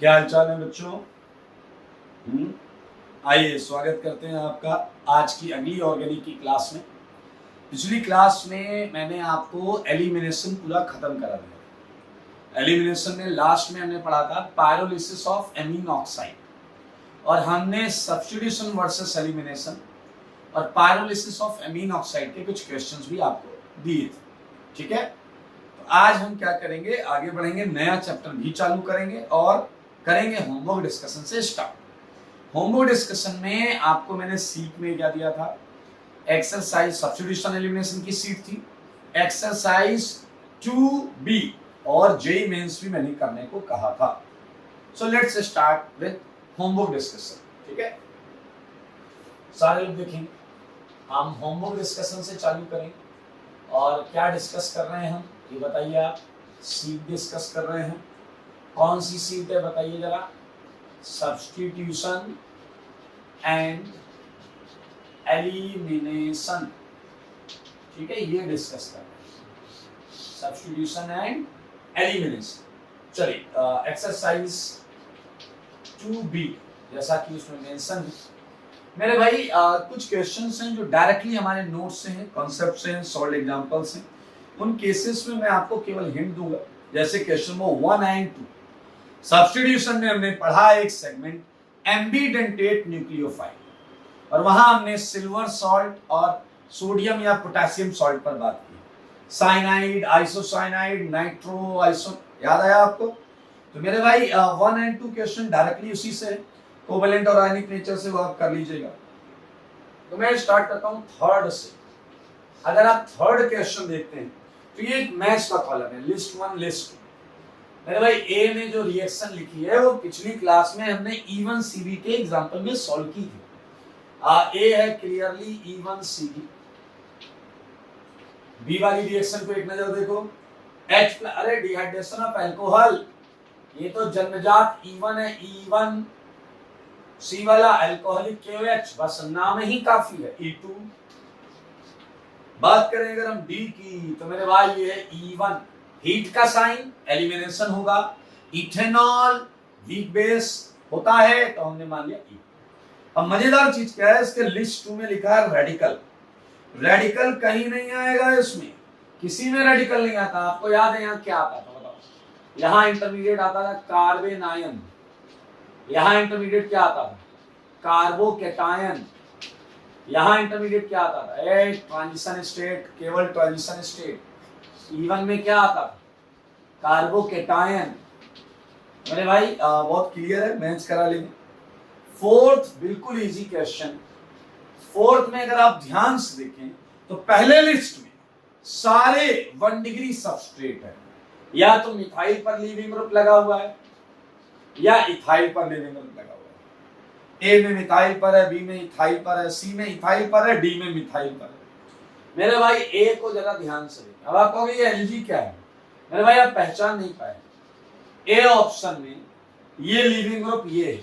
क्या हालचाल है बच्चों? आइए स्वागत करते हैं आपका आज की अगली ऑर्गेनिक की क्लास में। पिछली क्लास में मैंने आपको एलिमिनेशन पूरा खत्म करा दिया। एलिमिनेशन में लास्ट में हमने पढ़ा था पायरोलिसिस ऑफ एमीन ऑक्साइड और हमने सब्स्टिट्यूशन वर्सेस एलिमिनेशन और पायरोलिसिस ऑफ एमीन ऑक्साइड के कुछ क्वेश्चंस भी आपको दिए थे। ठीक है, तो आज हम क्या करेंगे, आगे बढ़ेंगे, नया चैप्टर भी चालू करेंगे और करेंगे होमवर्क डिस्कशन से स्टार्ट। होमवर्क डिस्कशन में आपको मैंने सीट में क्या दिया था, एक्सरसाइज सब्स्टिट्यूशन एलिमिनेशन की सीट थी, एक्सरसाइज 2B और जेईई मेंस भी मैंने करने को कहा था। So let's start with homework discussion. ठीक है, सारे लोग देखेंगे, हम होमवर्क डिस्कशन से चालू करेंगे और क्या डिस्कस कर रहे हैं हम ये बताइए। आप सीट डिस्कस कर रहे हैं, कौन सी सीट है बताइए जरा? Substitution and elimination. ठीक है, ये डिस्कस कर रहे हैं, सब्स्टिट्यूशन एंड एलिमिनेशन। चलिए एक्सरसाइज 2B जैसा कि उसमें मेंशन है मेरे भाई, कुछ क्वेश्चंस हैं जो डायरेक्टली हमारे नोट्स से हैं, कॉन्सेप्ट से हैं, सॉल्व एग्जांपल्स हैं। उन केसेस में मैं आपको केवल हिंट दूंगा, जैसे क्वेश्चन नंबर 1 एंड 2। सब्स्टिट्यूशन में हमने पढ़ा एक सेगमेंट एम्बीडेंटेट न्यूक्लियोफाइल और वहां हमने सिल्वर सॉल्ट और सोडियम या पोटेशियम सॉल्ट पर बात की, साइनाइड, आइसोसाइनाइड, नाइट्रो आइसो, याद आया आपको? तो मेरे भाई 1 एंड 2 क्वेश्चन डायरेक्टली उसी से, कोवेलेंट और आयनिक नेचर से वो आप कर लीजिएगा। तो मैं स्टार्ट करता हूं थर्ड से। अगर आप थर्ड क्वेश्चन देखते हैं तो ये एक मैच का कॉलम है, लिस्ट 1 लिस्ट 2। मेरे भाई ए में जो रिएक्शन लिखी है वो पिछली क्लास में हमने E1CB के एग्जांपल में सॉल्व की थी। ए है क्लियरली E1CB। बी वाली रिएक्शन को एक नजर देखो, H अरे डिहाइड्रेशन ऑफ अल्कोहल, ये तो जन्मजात E1 है, E1। सी वाला अल्कोहलिक KOH, बस नाम ही काफी है, E2। बात करें अगर हम डी की तो मेरे भाई ये है E1, हीट का साइन, एलिमिनेशन होगा। इथेनॉल वीक बेस होता है तो हमने मान लिया E। अब मजेदार चीज क्या है, इसके लिस्ट 2 में लिखा है रेडिकल। रेडिकल कहीं नहीं आएगा इसमें, किसी में रेडिकल नहीं आता। आपको याद है यहाँ क्या आता था बताओ? यहाँ इंटरमीडिएट आता था कार्बन आयन, यहाँ इंटरमीडिएट क्या आता था? कार्बोकेटायन। यहाँ इंटरमीडिएट क्या आता था? ट्रांजिशन स्टेट, केवल ट्रांजिशन स्टेट। E1 में क्या आता था? कार्बोकेटायन। मेरे भाई बहुत क्लियर है, मैच करा लेंगे। फोर्थ बिल्कुल इजी क्वेश्चन। फोर्थ में अगर आप ध्यान से देखें तो पहले लिस्ट में सारे 1 डिग्री सबस्ट्रेट है, या तो मिथाइल पर लीविंग ग्रुप लगा हुआ है या इथाइल पर लीविंग ग्रुप लगा हुआ है। ए में मिथाइल पर है, बी में इथाइल पर है, सी में इथाइल पर है, डी में मिथाइल पर है। मेरे भाई ए को जरा ध्यान से देखिए। अब आप कहोगे ये एलजी क्या है? मेरे भाई आप पहचान नहीं पाए, ए ऑप्शन में ये लीविंग ग्रुप ये है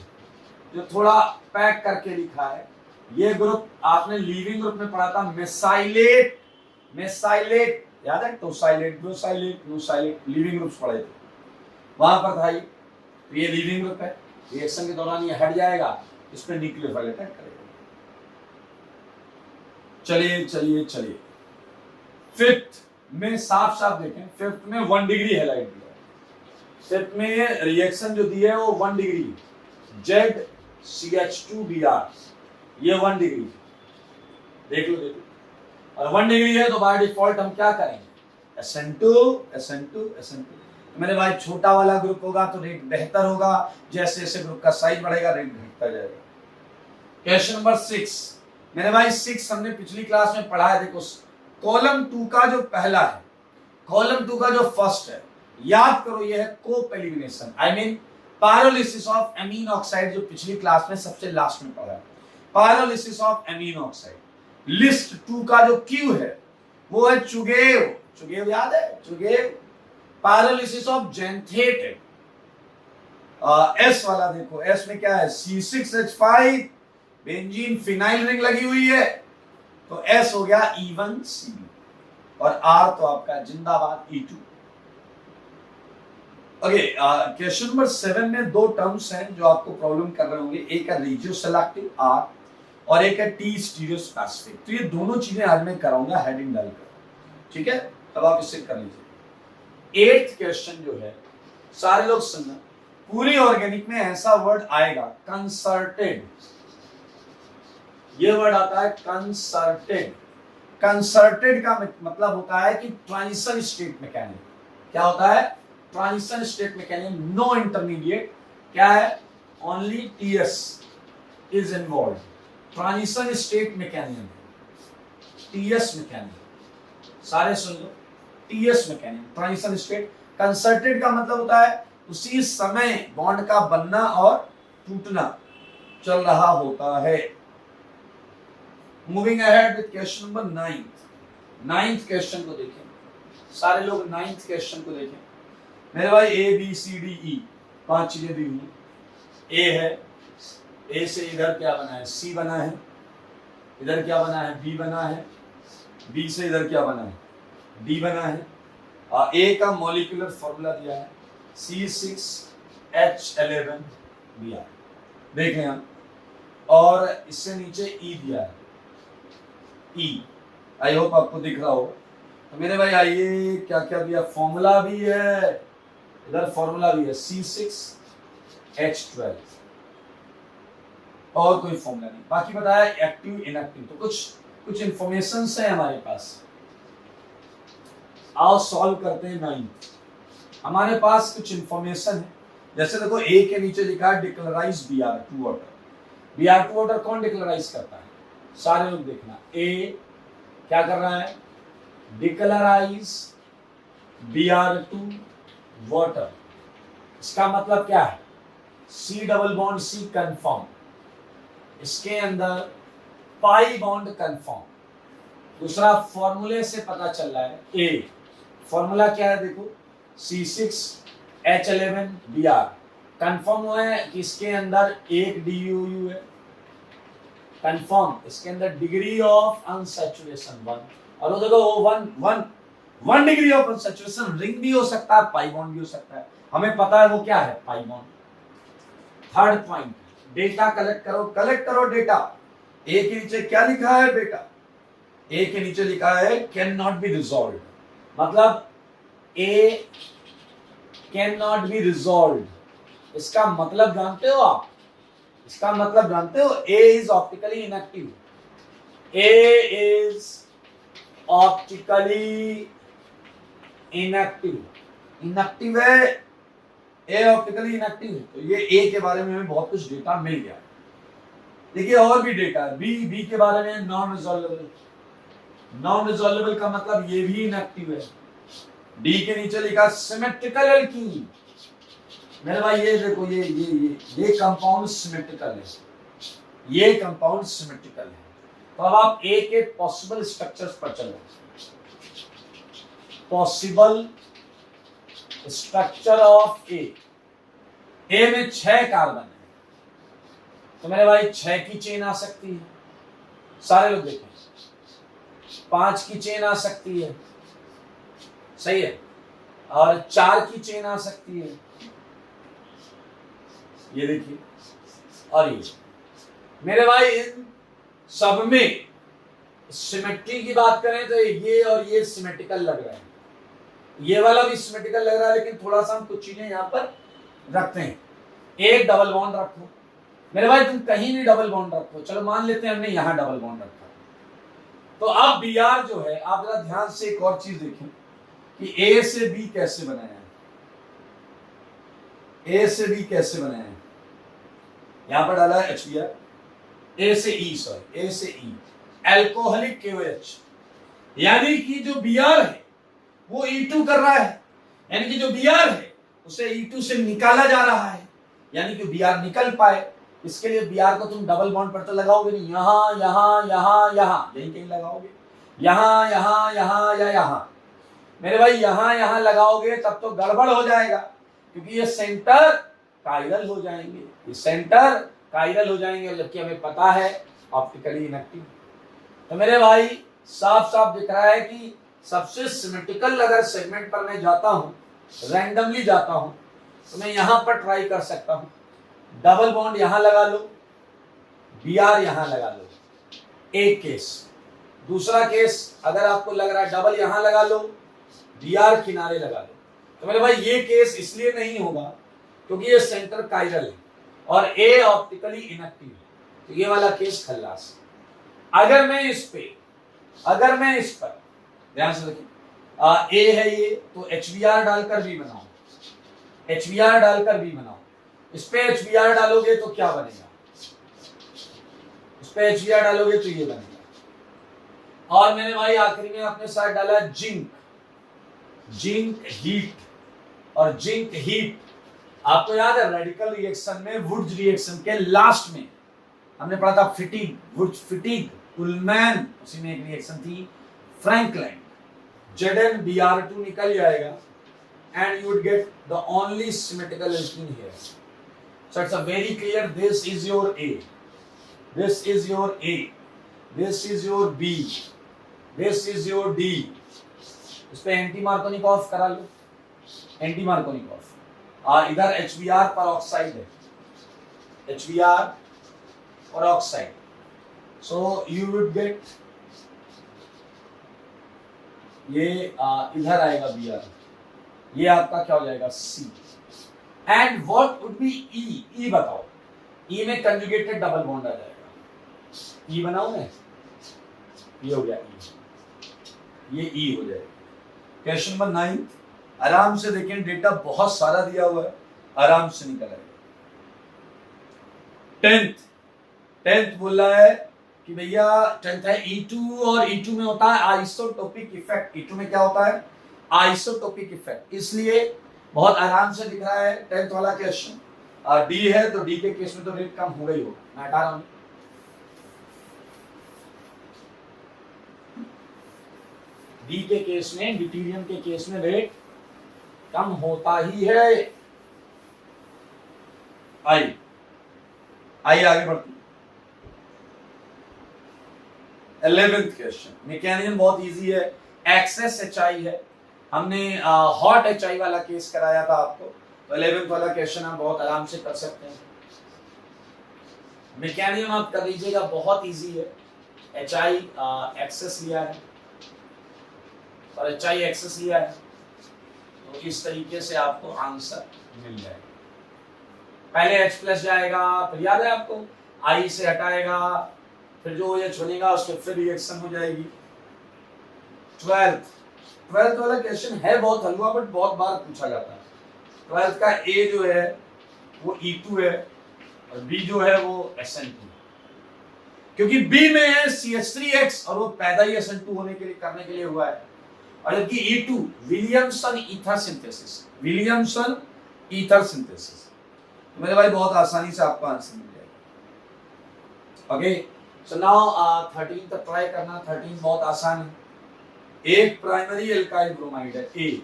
जो थोड़ा पैक करके लिखा है। ये ग्रुप आपने लीविंग ग्रुप में पढ़ा था, मेसाइलेट। मेसाइलेट याद है? टोसाइलेट, ब्रोसाइलेट, नोसाइलेट, लीविंग ग्रुप्स पढ़े थे, वहां पर था ये लीविंग ग्रुप है। रिएक्शन के दौरान ये हट जाएगा, इस पे न्यूक्लियोफाइल अटैक करेगा। चलिए चलिए चलिए, फिफ्थ में साफ साफ देखें, फिफ्थ में 1 डिग्री हाईलाइट दिया है। फिफ्थ में रिएक्शन जो दी है वो 1 डिग्री, ZCH2Br, ये 1 डिग्री देख लो देख लो। और 1 डिग्री है तो बाय डिफॉल्ट हम क्या करेंगे? SN2 SN2 SN2। तो मेरे भाई छोटा वाला ग्रुप होगा तो रेट बेहतर होगा, जैसे जैसे ग्रुप का साइज बढ़ेगा रेट घटता जाएगा। क्वेश्चन नंबर 6 मेरे भाई, 6 हमने पिछली क्लास में पढ़ा है। देखो कॉलम 2 का जो पहला है, कॉलम 2 का जो फर्स्ट है, याद करो ये है Cope elimination, I mean pyrolysis of amine oxide, जो पिछली क्लास में सबसे लास्ट में पढ़ा है, pyrolysis of amine oxide. List 2 का जो क्यू है वो है चुगेव। चुगेव याद है? Chugaev. Pyrolysis of xanthate. S वाला देखो, एस में क्या है? C6H5, बेंजीन फिनाइल रिंग लगी हुई है, तो एस हो गया E1CB और आर तो आपका जिंदाबाद E2। ओके, क्वेश्चन नंबर 7 में दो टर्म्स हैं जो आपको प्रॉब्लम कर रहे होंगे। एक है रेडियो सेलेक्टिव आर और एक है टी स्टीरियो स्पेसिफिक। तो ये दोनों चीजें आज मैं कराऊंगा हेडिंग डालकर, ठीक है? तब आप इससे कर लीजिए। 8th क्वेश्चन जो है, सारे लोग सुनना, पूरी ऑर्गेनिक में ऐसा वर्ड आएगा कंसर्टेड। ये वर्ड आता है कंसर्टेड। कंसर्टेड का मतलब होता है कि ट्रांजिशन स्टेट मैकेनिज्म। क्या होता है? Transition state mechanism, no intermediate. क्या है? Only TS is involve. Transition state mechanism, TS mechanism, सारे सुन लो, TS mechanism, transition state. Concerted का मतलब होता है उसी समय बॉन्ड का बनना और टूटना चल रहा होता है। Moving ahead with question number 9th question को देखें, सारे लोग 9th क्वेश्चन को देखें मेरे भाई। ए बी सी डी ई 5 चीजें दी हुई। ए है, ए से इधर क्या बना है? सी बना है। इधर क्या बना है? बी बना है। बी से इधर क्या बना है? डी बना है। और ए का मॉलिक्यूलर फॉर्मूला दिया है C6H11 दिया, देख लें हम। और इससे नीचे ई दिया है, ई। आई होप आपको दिख रहा हो। तो मेरे भाई आइए, क्या क्या दिया? फॉर्मूला भी है, इधर फॉर्मूला भी है C6H12, और कोई फॉर्मूला नहीं। बाकी बताया एक्टिव इनएक्टिव। तो कुछ इंफॉर्मेशन है हमारे पास। आओ सॉल्व करते हैं 9th। हमारे पास कुछ इंफॉर्मेशन है। जैसे देखो, ए के नीचे लिखा है डिक्लराइज Br2 वाटर। Br2 वाटर कौन डिक्लराइज करता है? सारे लोग देखना, ए क्या कर रहा है? डिक्लराइज Br2 वाटर। इसका मतलब क्या है? C double bond C confirm, इसके अंदर पाई बॉन्ड कंफर्म। दूसरा फॉर्मूले से पता चल रहा है, ए फॉर्मूला क्या है? देखो, C6H11Br कंफर्म हुआ है कि इसके अंदर एक DUU है, कंफर्म। इसके अंदर डिग्री ऑफ अनसैचुरेशन 1, और वो देखो वो 1 डिग्री ऑफ अनसैचुरेशन रिंग भी हो सकता है, पाई बॉन्ड भी हो सकता है। हमें पता है वो क्या है? Pi bond. Third point, data collect करो डेटा। ए के नीचे क्या लिखा है बेटा? ए के नीचे लिखा है कैन नॉट बी रिजॉल्व। मतलब A can not be resolve, इसका मतलब जानते हो आप? इसका मतलब जानते हो? A is optically inactive. A is optically inactive. Inactive है, ए ऑप्टिकली इनएक्टिव है। तो ये ए के बारे में हमें बहुत कुछ डेटा मिल गया। देखिए और भी डेटा है। बी के बारे में नॉन रिजॉल्वेबल। नॉन रिजॉल्वेबल का मतलब ये भी इनएक्टिव है। डी के नीचे लिखा सिमेट्रिकल एल्कीन। मेरे भाई ये देखो, ये कंपाउंड सिमेट्रिकल है, ये कंपाउंड सिमेट्रिकल है। तो अब आप ए के पॉसिबल स्ट्रक्चर्स पर चलो। पॉसिबल स्ट्रक्चर ऑफ ए में 6 कार्बन है। तो मेरे भाई 6 की चेन आ सकती है, सारे लोग देखें। 5 की चेन आ सकती है, सही है। और 4 की चेन आ सकती है, ये देखिए। और ये मेरे भाई इन सब में सिमेट्री की बात करें तो ये और ये सिमेट्रिकल लग रहा है, ये वाला भी सिमेट्रिकल लग रहा है। लेकिन थोड़ा सा हम कुछ चीजें यहां पर रखते हैं। एक डबल बॉन्ड रखो मेरे भाई, तुम कहीं भी डबल बॉन्ड रखो। चलो मान लेते हैं हमने यहां डबल बॉन्ड रखा। तो अब Br जो है, आप जरा ध्यान से एक और चीज देखें कि ए से बी कैसे बनाया है। ए से बी कैसे बनाया है? यहां पर डाला है HBr। ए से ई, सॉरी, ए से ई एल्कोहलिक KOH, यानी कि जो Br है वो E2 कर रहा है, यानी कि जो Br है उसे E2 से निकाला जा रहा है, यानी कि Br निकल पाए। इसके लिए Br को तुम डबल बॉन्ड पर तो लगाओगे नहीं, यहां यहां यहां यहां, यही कहीं लगाओगे, यहां यहां यहां या यहां। मेरे भाई यहां यहां लगाओगे तब तो गड़बड़ हो जाएगा, क्योंकि ये सेंटर कायरल हो जाएंगे, ये सेंटर कायरल हो जाएंगे, जबकि हमें पता है ऑप्टिकली इनएक्टिव। तो मेरे भाई साफ साफ दिख रहा है कि सबसे सिमेट्रिकल अगर सेगमेंट पर मैं जाता हूं, रैंडमली जाता हूं, तो मैं यहां पर ट्राई कर सकता हूं, डबल बॉन्ड यहां लगा लो, Br यहां लगा लो, एक केस। दूसरा केस, अगर आपको लग रहा है डबल यहां लगा लो, Br किनारे लगा लो, तो मेरे भाई ये केस इसलिए नहीं होगा क्योंकि ये सेंटर कायरल है और ए ऑप्टिकली इनएक्टिव है, तो ये वाला केस खल्लास। अगर मैं इस पर ध्यान से देखिए, ए है ये, तो HBr डालकर भी बनाओ, HBr डालकर भी बनाओ, इस पे HBr डालोगे तो क्या बनेगा, इस पे HBr डालोगे तो ये बनेगा। और मैंने भाई आखिरी में अपने साथ डाला जिंक हीट, और जिंक हीट आपको याद है रेडिकल रिएक्शन में, वुड्स रिएक्शन के लास्ट में हमने पढ़ा था फिटिग, वुड्स फिटिग, उलमैन, उसी में एक रिएक्शन थी फ्रैंकलाइन, ZnBr2 निकल जाएगा and you would get the only symmetrical alkene here. So it's a very clear, this is your A, this is your A, this is your B, this is your D. इस पे anti Markovnikov करा लो, anti Markovnikov. इधर HBr peroxide है, HBr peroxide, so you would get ये इधर आएगा Br, ये आपका क्या हो जाएगा C, and what would be E, E बताओ, E में कंजुगेटेड डबल बॉन्ड आ जाएगा, E बनाओ ना, ये हो गया E, ये E हो जाएगा। क्वेश्चन नंबर 9, आराम से देखें, डेटा बहुत सारा दिया हुआ है, आराम से निकल आएगा। 10th बोल रहा है कि भैया 10th है E2, और E2 में होता है आइसोटोपिक इफेक्ट। E2 में क्या होता है, आइसोटोपिक इफेक्ट, इसलिए बहुत आराम से दिख रहा है 10th वाला क्वेश्चन। डी है तो डी के केस में तो रेट कम हो गई होगा, मैं हटा रहा हूं। डी के केस में, ड्यूटेरियम के केस में रेट कम होता ही है। आई आगे बढ़ती। 11th क्वेश्चन, मैकेनिज्म बहुत इजी है, एक्सेस HI है, हमने हॉट HI वाला केस कराया था आपको, तो 11th वाला क्वेश्चन आप बहुत आराम से कर सकते हैं। मैकेनिज्म आप कर लीजिएगा, बहुत इजी है। HI एक्सेस लिया है और HI एक्सेस लिया है, तो इस तरीके से आपको आंसर मिल जाएगा। पहले H+ जाएगा, फिर याद है आपको I से हटाएगा, फिर जो ये छोड़ेगा उसके फिर रिएक्शन हो जाएगी। 12th वाला क्वेश्चन है बहुत हलवा, बट बहुत बार पूछा जाता है। 12th का A जो है वो E2 है और B जो है वो SN2, क्योंकि B में है CH3X और वो पैदा ही SN2 होने के लिए, करने के लिए हुआ है, और जबकि E2 विलियमसन ईथर सिंथेसिस। तो मेरे भाई बहुत आसानी से आपको आंसर मिल जाएगा। ओके, सो नाउ 13 तक ट्राई करना। 13 बहुत आसान है। एक प्राइमरी एल्काइल ब्रोमाइड है A,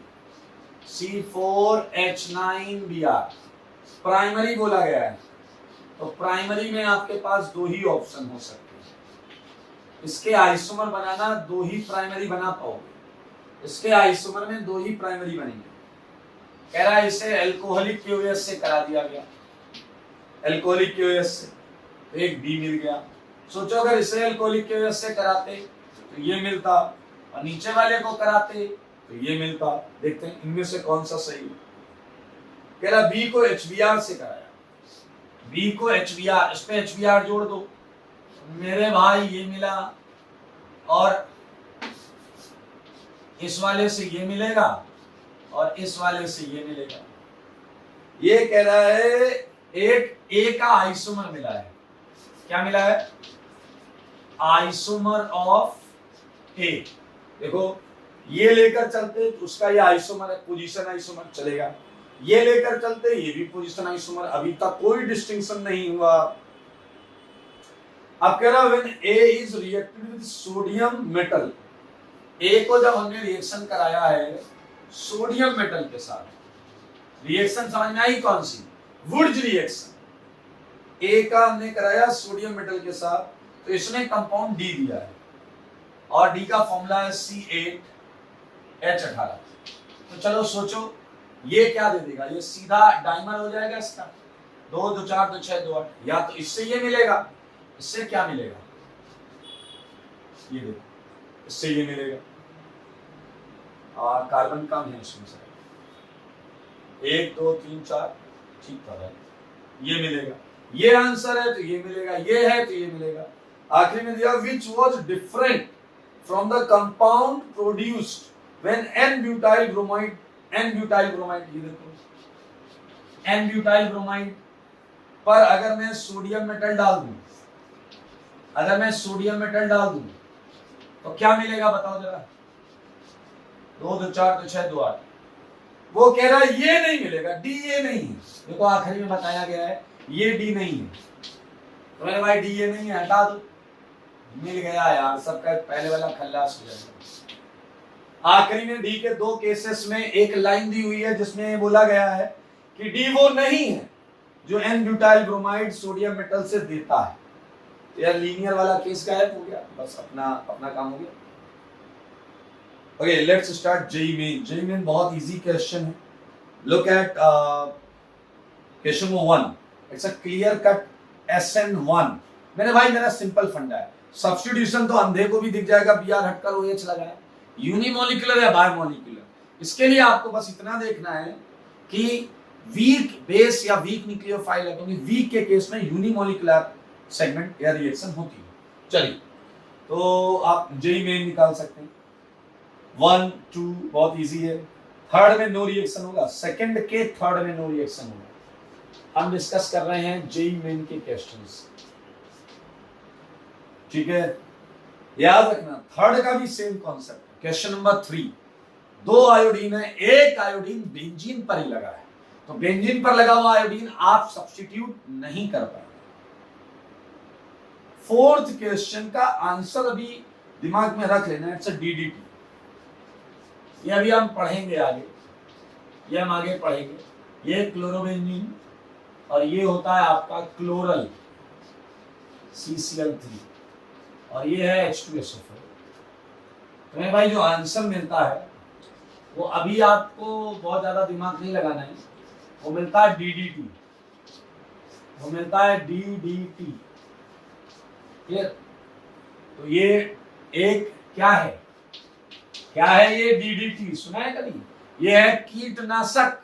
C4H9Br, प्राइमरी बोला गया है, तो प्राइमरी में आपके पास दो ही ऑप्शन हो सकते हैं। इसके आइसोमर बनाना, दो ही प्राइमरी बना पाओगे, इसके आइसोमर में दो ही प्राइमरी बनेंगे। कह रहा है इसे एल्कोहलिक QS से करा दिया गया, एल्कोहलिक QS से, तो एक B मिल गया। सोचो अगर इसे एल्कोहलिक QS से कराते तो ये मिलता, और नीचे वाले को कराते तो ये मिलता। देखते हैं इनमें से कौन सा सही है। कह रहा B को HBr से कराया, B को HBr, इस पे HBr जोड़ दो, मेरे भाई ये मिला, और इस वाले से ये मिलेगा और इस वाले से ये मिलेगा। ये कह रहा है एक A का आइसोमर मिला है। क्या मिला है? Isomer of A। देखो ये लेकर चलते तो उसका ये आइसोमर है, पोजीशन आइसोमर चलेगा। ये लेकर चलते ये भी पोजीशन आइसोमर, अभी तक कोई डिस्टिंक्शन नहीं हुआ। अब कह रहा when A is reacted with sodium metal, A को जब हमने रिएक्शन कराया है सोडियम मेटल के साथ, रिएक्शन समझ में आई कौन सी? Wurtz reaction. A का हमने कराया सोडियम मेटल के साथ, तो इसने कंपाउंड D दिया है, और D का फॉर्मूला है C8H18। तो चलो सोचो ये क्या दे देगा, ये सीधा डाइमर हो जाएगा इसका, 2 2 4 2 6 2 8, या तो इससे ये मिलेगा, इससे क्या मिलेगा, ये देखो, इससे ये मिलेगा, और कार्बन कम है इसमें से, 1 2 3 4, ठीक था भाई, ये मिलेगा, ये आंसर है तो ये मिलेगा, ये है तो ये मिलेगा। आखिरी में दिया which was different from the compound produced when n butyl bromide, n butyl bromide, ये देखो एन ब्यूटाइल ब्रोमाइड पर अगर मैं सोडियम मेटल डाल दूं, अगर मैं सोडियम मेटल डाल दूं तो क्या मिलेगा बताओ जरा, 2 2 4 2 6 2 8, वो कह रहा है ये नहीं मिलेगा, डी ये नहीं है, देखो आखिरी में बताया गया है ये डी नहीं है, तो मेरे भाई डी ये नहीं है, हटा दो, मिल गया यार, सबका पहले वाला खल्लास हो जाएगा। आखिरी में डी के 2 केसेस में एक लाइन दी हुई है जिसमें बोला गया है कि डी वो नहीं है जो n butyl bromide sodium metal से देता है, तो यार लीनियर वाला केस गायब हो गया, बस अपना अपना काम हो गया। Okay, let's start JEE main. JEE main बहुत इजी क्वेश्चन है। Look at question number 1, it's a clear cut SN1। मैंने भाई मेरा सिंपल फंडा है, सब्स्टिट्यूशन तो अंधे को भी दिख जाएगा, Br हटकर OH लगाया, यूनिमोलिकुलर या बायमोलिकुलर, इसके लिए आपको बस इतना देखना है कि वीक बेस या वीक न्यूक्लियोफाइल है, क्योंकि वीक के केस में यूनिमोलिकुलर सेगमेंट या रिएक्शन होती है। चलिए, तो आप जेईई मेन निकाल सकते हैं। 1 2 बहुत इजी है, थर्ड में नो रिएक्शन होगा, सेकंड के थर्ड में नो रिएक्शन होगा। हम डिस्कस कर रहे हैं जेईई मेन के क्वेश्चंस, ठीक है, याद रखना। थर्ड का भी same concept. Question number 3, 2 iodine है, एक आयोडीन बेंजीन पर ही लगा है, तो बेंजीन पर लगा हुआ आयोडीन आप सब्स्टिट्यूट नहीं कर पाएंगे। फोर्थ क्वेश्चन का आंसर अभी दिमाग में रख लेना, इट्स अ DDT। ये अभी हम पढ़ेंगे आगे, ये हम आगे पढ़ेंगे। ये क्लोरोबेंजीन और ये होता है आपका क्लोरल CCl3 और ये है H2SO4। तो मेरे भाई जो आंसर मिलता है वो अभी आपको बहुत ज्यादा दिमाग नहीं लगाना है, वो मिलता है DDT, वो मिलता है DDT। तो ये एक क्या है, क्या है ये DDT, सुना है कभी? ये है कीटनाशक,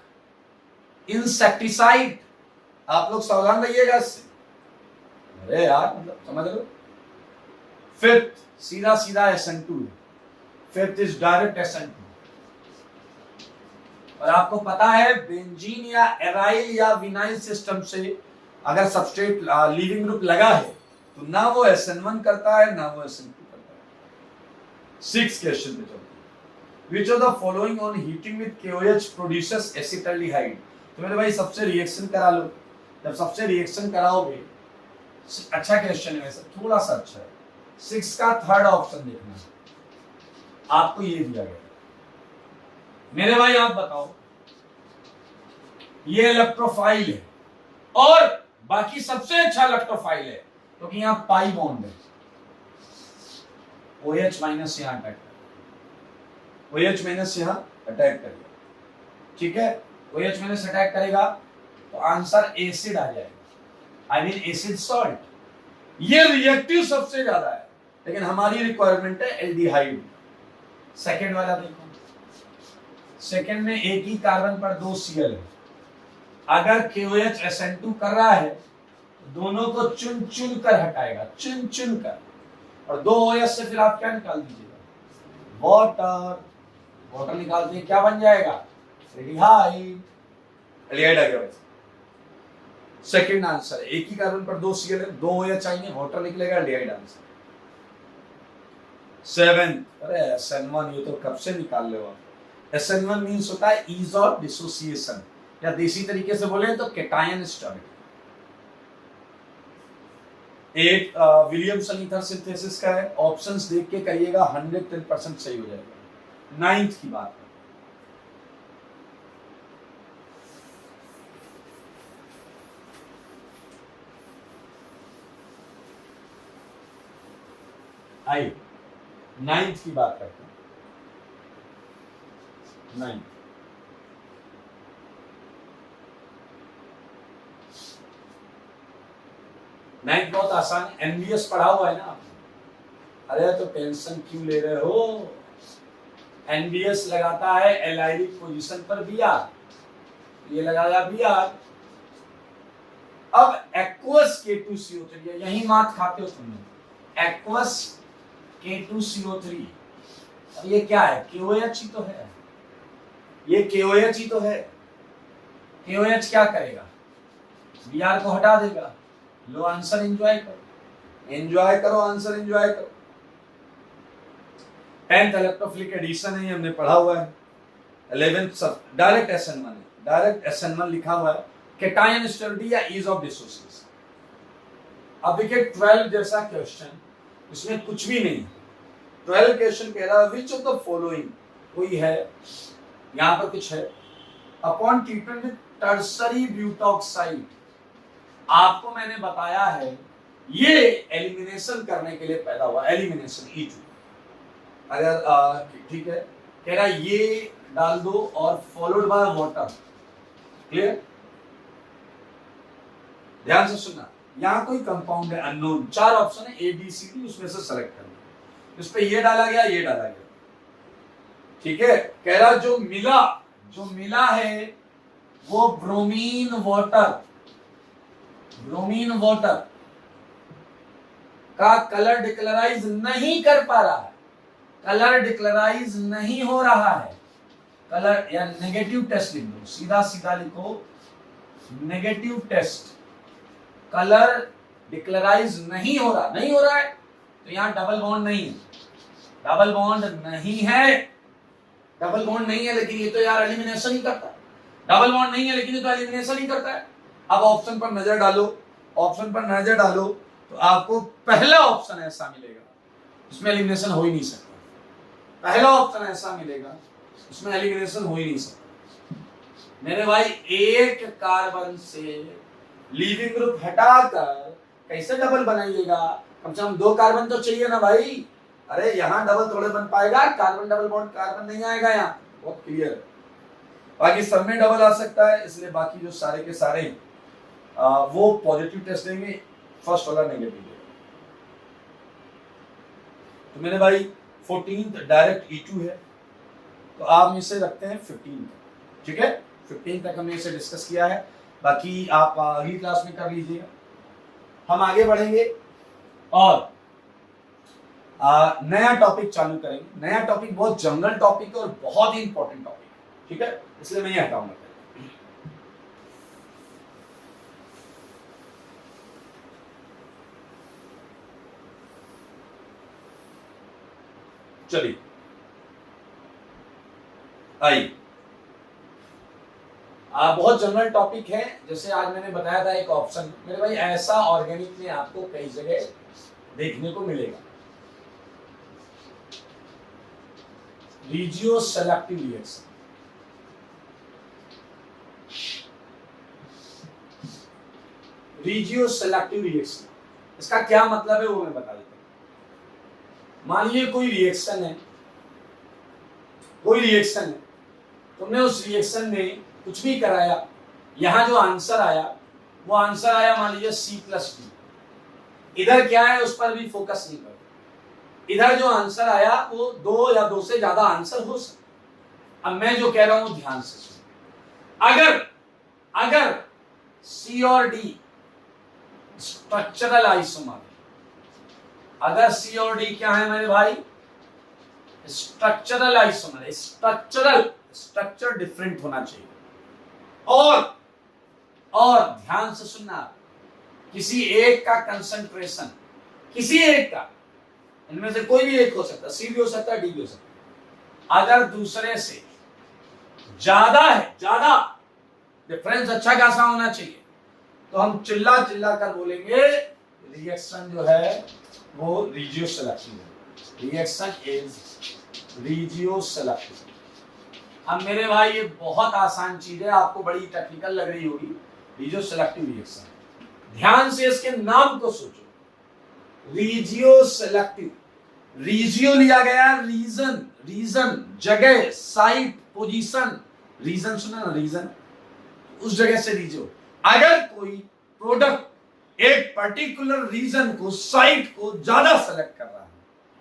इंसेक्टिसाइड। आप लोग सावधान रहिएगा इससे, अरे यार मतलब समझ लो। फिफ्थ सीधा सीधा SN2, fifth is direct SN2। और आपको पता है बेंजीन या एराइल या विनाइल सिस्टम से अगर सबस्ट्रेट लीविंग ग्रुप लगा है तो ना वो SN1 करता है ना वो SN2 करता है। 6 क्वेश्चन पे चलते हैं। Which of the following on heating with KOH produces acetaldehyde? तो मेरे भाई सबसे रिएक्शन करा लो, जब सबसे रिएक्शन कराओगे, अच्छा क्वेश्चन है वैसे, थोड़ा सा अच्छा है। 6 का थर्ड ऑप्शन देखना, आपको ये दिया गया। मेरे भाई आप बताओ, ये इलेक्ट्रोफाइल है और बाकी सबसे अच्छा इलेक्ट्रोफाइल है क्योंकि यहां पाई बॉन्ड है, OH माइनस यहां अटैक करेगा, OH माइनस यहां अटैक करेगा, ठीक है। OH माइनस अटैक करेगा तो आंसर एसिड आ जाएगा, आई मीन एसिड सॉल्ट। ये रिएक्टिव सबसे ज्यादा है, लेकिन हमारी रिक्वायरमेंट है एल्डिहाइड। सेकंड वाला देखो, सेकंड में एक ही कार्बन पर 2 Cl है, अगर KOH SN2 कर रहा है तो दोनों को चुन चुन कर हटाएगा, चुन चुन कर, और 2 OH से फिर आप क्या निकाल दीजिएगा, वाटर। वाटर निकालते हैं क्या बन जाएगा, एल्डिहाइड। एल्डिहाइड आ गया वैसे। सेकंड आंसर, एक ही कार्बन पर 2 Cl है, 2 OH चाहिए, वाटर निकलेगा, एल्डिहाइड आंसर। 7, अरे SN1 ये तो कब से निकाल ले आप। SN1 मींस होता है ईज ऑफ डिसोसिएशन, या देसी तरीके से बोले तो कैटायन स्टेबिलिटी। एक विलियमसन ईथर सिंथेसिस का है, ऑप्शंस देख के करिएगा, 110% सही हो जाएगा। 9th की बात है, आई 9th की बात करते हैं। 9 नाइन्थ बहुत आसान है, एनबीएस पढ़ा हुआ है ना आपने। अरे तो टेंशन क्यों ले रहे हो, एनबीएस लगाता है एलाइलिक पोजीशन पर बीआर, ये लगाया बीआर। अब एक्वस K2CO3 है, यही मात खाते हो तुम लोग, एक्वस K2CO3। अब ये क्या है, KOH ही तो है, ये KOH ही तो है। KOH क्या करेगा, बीआर को हटा देगा। लो आंसर एंजॉय करो, एंजॉय करो, आंसर एंजॉय करो। 10th इलेक्ट्रोफिलिक एडिशन है, हमने पढ़ा हुआ है। 11th डायरेक्ट SN1 है, डायरेक्ट SN1 लिखा हुआ है, कैटायन स्टेबिलिटी या ईज ऑफ डिसोसिएशन। अब देखिए 12 जैसा क्वेश्चन, इसमें कुछ भी नहीं। 12 क्वेश्चन कह रहा है विच ऑफ द फॉलोइंग, कोई है यहां पर कुछ है, upon treatment with tertiary butoxide. आपको मैंने बताया है ये एलिमिनेशन करने के लिए पैदा हुआ, एलिमिनेशन E2। अगर ठीक है, कह रहा है ये डाल दो और फॉलोड बाय वाटर। क्लियर, ध्यान से सुनना, यहां कोई कंपाउंड है अननोन, 4 ऑप्शन है ABCD, उसमें से सेलेक्ट करना। इस पे ये डाला गया, ये डाला गया, ठीक है। कह रहा जो मिला है वो ब्रोमीन वाटर, ब्रोमीन वाटर का कलर डिक्लराइज नहीं कर पा रहा है, कलर डिक्लराइज नहीं हो रहा है। कलर या नेगेटिव टेस्ट लिख दो, सीधा सीधा लिखो नेगेटिव टेस्ट, कलर डिक्लराइज नहीं हो रहा, नहीं हो रहा है तो यहां डबल बॉन्ड नहीं है, डबल बॉन्ड नहीं है, डबल बॉन्ड नहीं है, लेकिन ये तो यार एलिमिनेशन ही करता है। डबल बॉन्ड नहीं है लेकिन ये तो एलिमिनेशन ही करता है। अब ऑप्शन पर नजर डालो, ऑप्शन पर नजर डालो तो आपको पहला ऑप्शन ऐसा मिलेगा, इसमें एलिमिनेशन हो ही नहीं सकता। पहला ऑप्शन ऐसा मिलेगा, इसमें एलिमिनेशन हो ही नहीं सकता। मेरे भाई एक कार्बन से लीविंग ग्रुप हटाकर कैसे डबल बनाइएगा, कम से कम 2 कार्बन तो चाहिए ना भाई। अरे यहाँ डबल थोड़े बन पाएगा, कार्बन डबल बॉन्ड कार्बन नहीं आएगा यहाँ, बहुत क्लियर है। बाकी सब में डबल आ सकता है, इसलिए बाकी जो सारे के सारे वो पॉजिटिव टेस्ट देंगे, फर्स्ट वाला नेगेटिव देगा। तो मेरे भाई 14th डायरेक्ट E2 है, तो आप इसे रखते हैं 15 तक, ठीक है। 15 तक हमने इसे डिस्कस किया है, बाकी आप अगली क्लास में कर लीजिएगा। हम आगे बढ़ेंगे और नया टॉपिक चालू करेंगे। नया टॉपिक बहुत जंगल टॉपिक है और बहुत ही इंपॉर्टेंट टॉपिक है, ठीक है, इसलिए मैं ये हटाऊंगा। चलिए आइए, बहुत जनरल टॉपिक है, जैसे आज मैंने बताया था एक ऑप्शन। मेरे भाई ऐसा ऑर्गेनिक में आपको कई जगह देखने को मिलेगा, regio selective reaction. Regio selective reaction, इसका क्या मतलब है वो मैं बता देता हूं। मान लीजिए कोई रिएक्शन है, कोई रिएक्शन है, तुमने उस रिएक्शन में कुछ भी कराया, यहां जो आंसर आया वो आंसर आया मान लीजिए C+D। इधर क्या है उस पर भी फोकस नहीं करो, इधर जो आंसर आया वो 2 या 2 से ज्यादा आंसर हो सकता। अब मैं जो कह रहा हूं ध्यान से सुनो, अगर C और D स्ट्रक्चरल आइसोमर, अगर C और D क्या है मेरे भाई, स्ट्रक्चरल आइसोमर, स्ट्रक्चर डिफरेंट होना चाहिए। और ध्यान से सुनना, किसी एक का कंसंट्रेशन, किसी एक का, इनमें से कोई भी एक हो सकता है, C भी हो सकता है, D भी हो सकता है, अगर दूसरे से ज्यादा है, ज्यादा डिफरेंस अच्छा खासा होना चाहिए, तो हम चिल्ला कर बोलेंगे रिएक्शन जो है वो रीजियो सेलेक्टिव है। Reaction is regioselective. अब मेरे भाई ये बहुत आसान चीज है, आपको बड़ी टेक्निकल लग रही होगी, रीजियो सेलेक्टिव रिएक्शन। ध्यान से इसके नाम को सोचो, रीजियो सेलेक्टिव। रीजियो लिया गया, रीजन जगह, साइट, पोजीशन, रीजन सुना ना, रीजन, उस जगह से रीजियो। अगर कोई प्रोडक्ट एक पर्टिकुलर रीजन को, साइट को ज्यादा सेलेक्ट कर रहा है,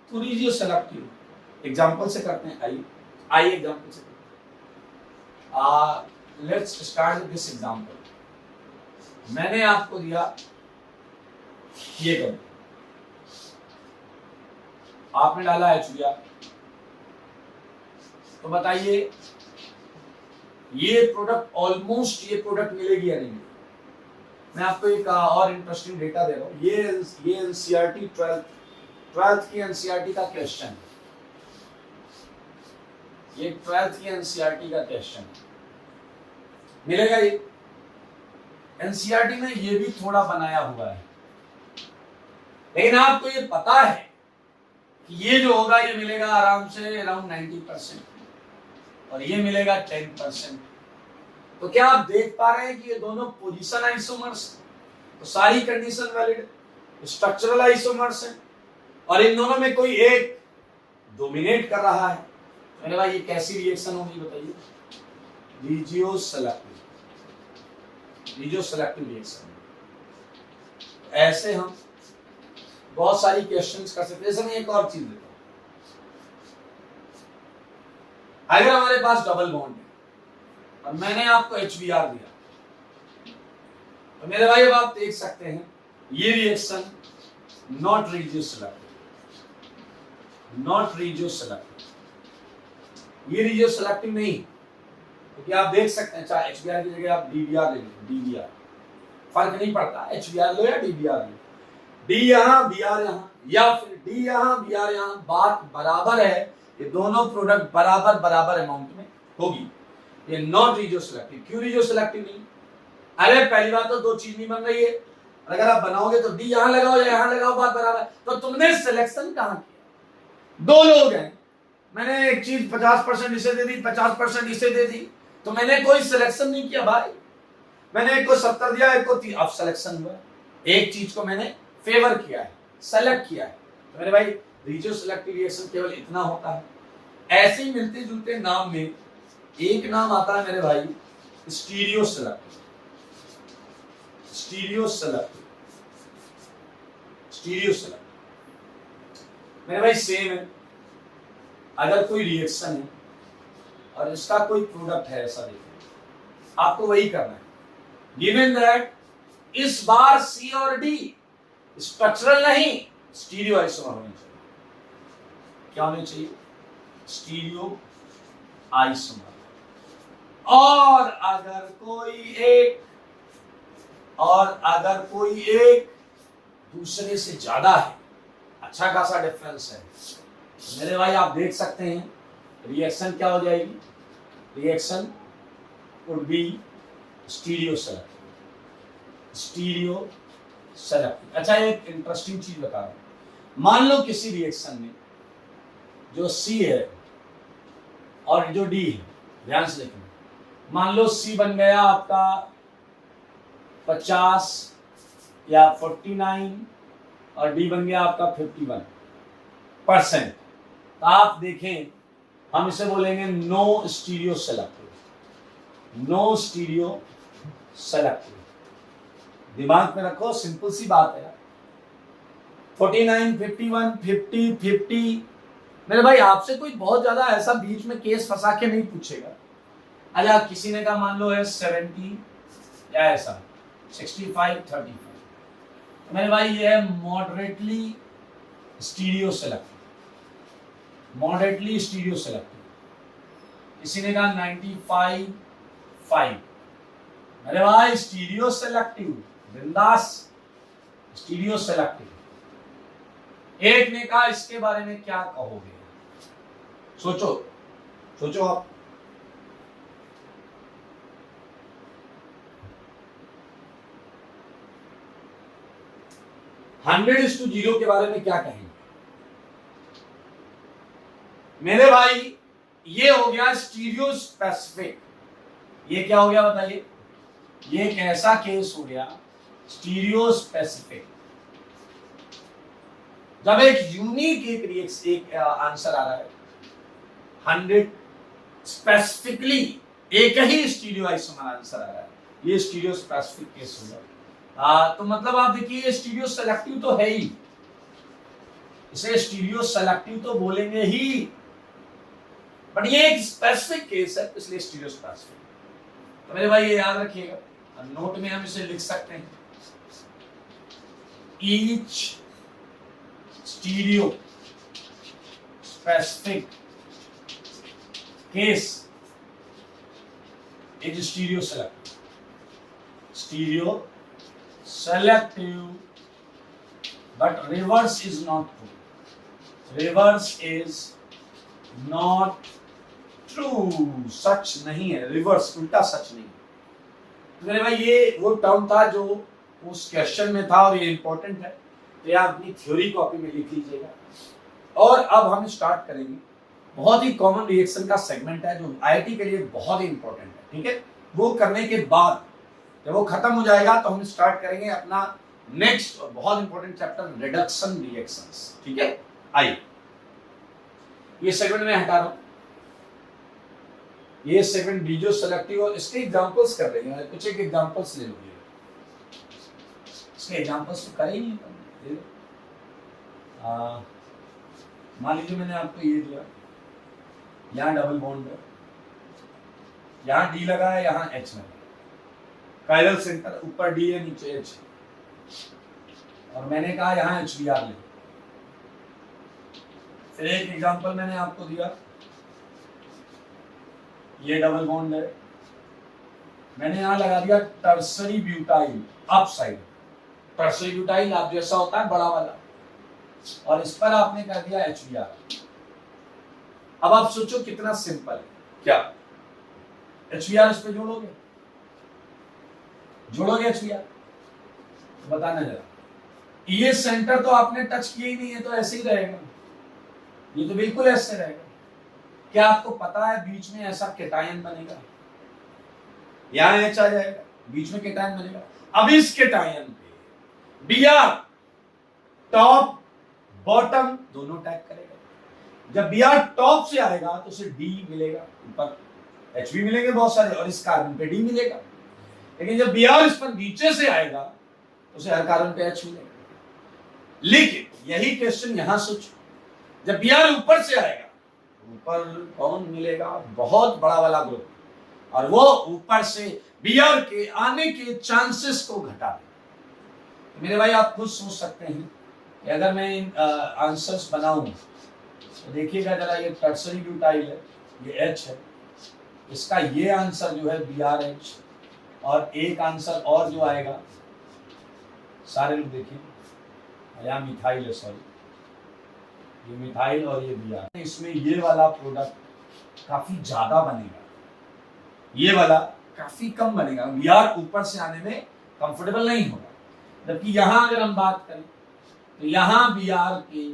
तो रीजियो सेलेक्टिव। एग्जांपल से करते हैं, आइए एग्जांपल से करते हैं। Let's start with this example. मैंने आपको दिया ये कंपनी, आपने डाला HBR, तो बताइए ये प्रोडक्ट, ऑलमोस्ट ये प्रोडक्ट मिलेगी या नहीं? मैं आपको एक और इंटरेस्टिंग डेटा दे रहा हूं। ये एनसीईआरटी 12th की एनसीईआरटी का क्वेश्चन, ये 12th की एनसीईआरटी का क्वेश्चन मिलेगा। ये एनसीईआरटी में ये भी थोड़ा बनाया हुआ है, लेकिन आपको ये पता है कि ये जो होगा ये मिलेगा आराम से अराउंड 90%, और ये मिलेगा 10%। तो क्या आप देख पा रहे हैं कि ये दोनों पोजीशन आइसोमर्स, तो सारी कंडीशन वैलिड, स्ट्रक्चरल आइसोमर्स हैं, और इन दोनों में कोई एक डोमिनेट कर रहा है। तो मेरे भाई ये कैसी रिएक्शन होगी बताइए? Regio selective reaction. ऐसे हम बहुत सारी क्वेश्चंस कर सकते हैं। जैसे मैं एक और चीज देता हूं, अगर हमारे पास डबल बॉन्ड है और मैंने आपको HBR दिया, तो मेरे भाई अब आप देख सकते हैं ये रिएक्शन नॉट रीजियो सेलेक्टिव, ये रीजियो सेलेक्टिव नहीं, क्योंकि आप देख सकते हैं चाहे HBR की जगह आप DBR ले लो, DBR फर्क नहीं पड़ता, HBR लो या DBR लो, D यहाँ BR यहाँ, या फिर D यहाँ BR यहाँ, बात बराबर है। ये दोनों प्रोडक्ट बराबर अमाउंट में होगी। ये नॉट रीजियो सेलेक्टिव। क्यों रीजियो सेलेक्टिव नहीं? अरे पहली बात तो दो चीज नहीं बन रही है, अगर आप बनाओगे तो D यहाँ लगाओ या यहाँ लगाओ, बात बराबर। तो तुमने सिलेक्शन कहां किया? दो लोग हैं, मैंने एक चीज 50% इसे दे दी, 50% इसे दे दी, तो मैंने कोई सिलेक्शन नहीं किया भाई। मैंने एक को 70 दिया, एक को 30, अब सिलेक्शन हुआ। एक चीज को मैंने फेवर किया है, सेलेक्ट किया है। तो मेरे भाई रीजियो सेलेक्टिव रिएक्शन केवल इतना होता है। ऐसे ही मिलते जुलते नाम में एक नाम आता है मेरे भाई स्टीरियो सेलेक्टिव। मेरे भाई सेम है। अगर कोई रिएक्शन है और इसका कोई प्रोडक्ट है, ऐसा देखिए, आपको वही करना है। गिवन दैट इस बार C और D स्ट्रक्चरल नहीं, स्टीरियो आइसोमर होने चाहिए। क्या होने चाहिए? Stereo isomer. और अगर कोई एक दूसरे से ज्यादा है, अच्छा खासा डिफरेंस है, मेरे भाई आप देख सकते हैं रिएक्शन क्या हो जाएगी? Reaction would be stereo selective. अच्छा, एक इंटरेस्टिंग चीज बता रहा हूं। मान लो किसी रिएक्शन में जो C है और जो D है, ध्यान से देखना, मान लो C बन गया आपका 50 या 49 और D बन गया आपका 51%। तो आप देखें, हम इसे बोलेंगे नो स्टीरियो सेलेक्टिव। दिमाग में रखो, सिंपल सी बात है। 49, 51, 50, 50। मेरे भाई आपसे कोई बहुत ज्यादा ऐसा बीच में केस फंसा के नहीं पूछेगा। अच्छा, किसी ने कहा मान लो है 70 या ऐसा 65, 35। मेरे भाई ये है मॉडरेटली स्टीरियो सेलेक्टिव। किसी ने कहा 95, 5। मेरे भाई स्टीरियो सेलेक्टिव, बिंदास स्टीरियो सेलेक्टिव। एक ने कहा इसके बारे में क्या कहोगे? सोचो आप। हंड्रेड टू 0 के बारे में क्या कहेंगे? मेरे भाई ये हो गया स्टीरियो स्पेसिफिक। ये क्या हो गया बताइए? ये एक ऐसा केस हो गया स्टीरियो स्पेसिफिक, जब एक यूनिक एक आंसर आ रहा है, 100 स्पेसिफिकली एक ही स्टीरियो आइसोमर आंसर आ रहा है, ये स्टीरियो स्पेसिफिक केस होगा। तो मतलब आप देखिए स्टीरियो सेलेक्टिव तो है ही, इसे स्टीरियो सेलेक्टिव तो बोलेंगे ही, बट ये एक स्पेसिफिक केस है इसलिए स्टीरियो स्पेसिफिक। तो मेरे भाई ये याद रखिएगा, नोट में हम इसे लिख सकते हैं, each stereo specific case is stereo selective, stereo selective, but reverse is not true. Reverse is not true. सच नहीं है, रिवर्स उल्टा सच नहीं है। तो मेरे भाई ये वो टर्म था जो उस क्वेश्चन में था और ये इंपॉर्टेंट है, तो ये आप अपनी थ्योरी कॉपी में लिख लीजिएगा। और अब हम स्टार्ट करेंगे, बहुत ही कॉमन रिएक्शन का सेगमेंट है जो आईआईटी के लिए बहुत ही इंपॉर्टेंट है, ठीक है। वो करने के बाद जब वो खत्म हो जाएगा तो हम स्टार्ट करेंगे अपना नेक्स्ट और बहुत इंपॉर्टेंट चैप्टर रिडक्शन रिएक्शंस, ठीक है। आइए ये सेगमेंट में हटा रहा हूं, ये सेगमेंट वीडियो सेलेक्टिव और इसके एग्जांपल्स कर लेंगे, कुछ एक एग्जांपल्स ले लीजिए, इसके एग्जांपल्स तो कर ही नहीं। मान लीजिए मैंने आपको ये दिया, यहाँ डबल बॉन्ड है, यहाँ डी लगा है, यहाँ एच लगा, कायरल सेंटर ऊपर डी है नीचे एच, और मैंने कहा यहाँ एच बी आर ले। फिर एक एग्जांपल मैंने आपको दिया, ये डबल बॉन्ड है, मैंने यहाँ लगा दिया tertiary butyl up side, tertiary butyl आप जैसा होता है बड़ा वाला, और इस पर आपने कर दिया एच बी आर। अब आप सोचो कितना सिंपल है, क्या एच बी आर इस पे जोड़ोगे एच बी आर, बताना जरा। ये सेंटर तो आपने टच किया ही नहीं है, तो ऐसे ही रहेगा, ये तो बिल्कुल ऐसे रहेगा। क्या आपको पता है बीच में ऐसा केटायन बनेगा, यहां एच आ जाएगा, बीच में केटायन बनेगा। अब इस केटायन पे बी आर टॉप बॉटम दोनों टैग करेगा। जब बी आर टॉप से आएगा तो उसे डी मिलेगा, ऊपर एच भी मिलेंगे बहुत सारे, और इस कार्बन पे डी मिलेगा। लेकिन जब बी आर इस पर नीचे से आएगा तो उसे हर कार्बन पे एच मिलेगा। लेकिन यही क्वेश्चन यहां सोचो, जब बी आर ऊपर से आएगा ऊपर कौन मिलेगा, बहुत बड़ा वाला ग्रुप, और वो ऊपर से बी आर के आने के चांसेस को घटा देगा। तो मेरे भाई आप खुद सोच सकते हैं कि अगर मैं आंसर्स बनाऊं तो देखिएगा जरा, ये टर्सरी ब्यूटाइल है, ये एच है, इसका ये आंसर जो है बी आर एच, और एक आंसर और जो आएगा, सारे लोग देखिए, यहाँ मिथाइल है, सॉरी ये मिथाइल और ये बी आर, इसमें ये वाला प्रोडक्ट काफी ज्यादा बनेगा, ये वाला काफी कम बनेगा, बी आर ऊपर से आने में कंफर्टेबल नहीं होगा। जबकि यहां अगर हम बात करें तो यहां बी आर के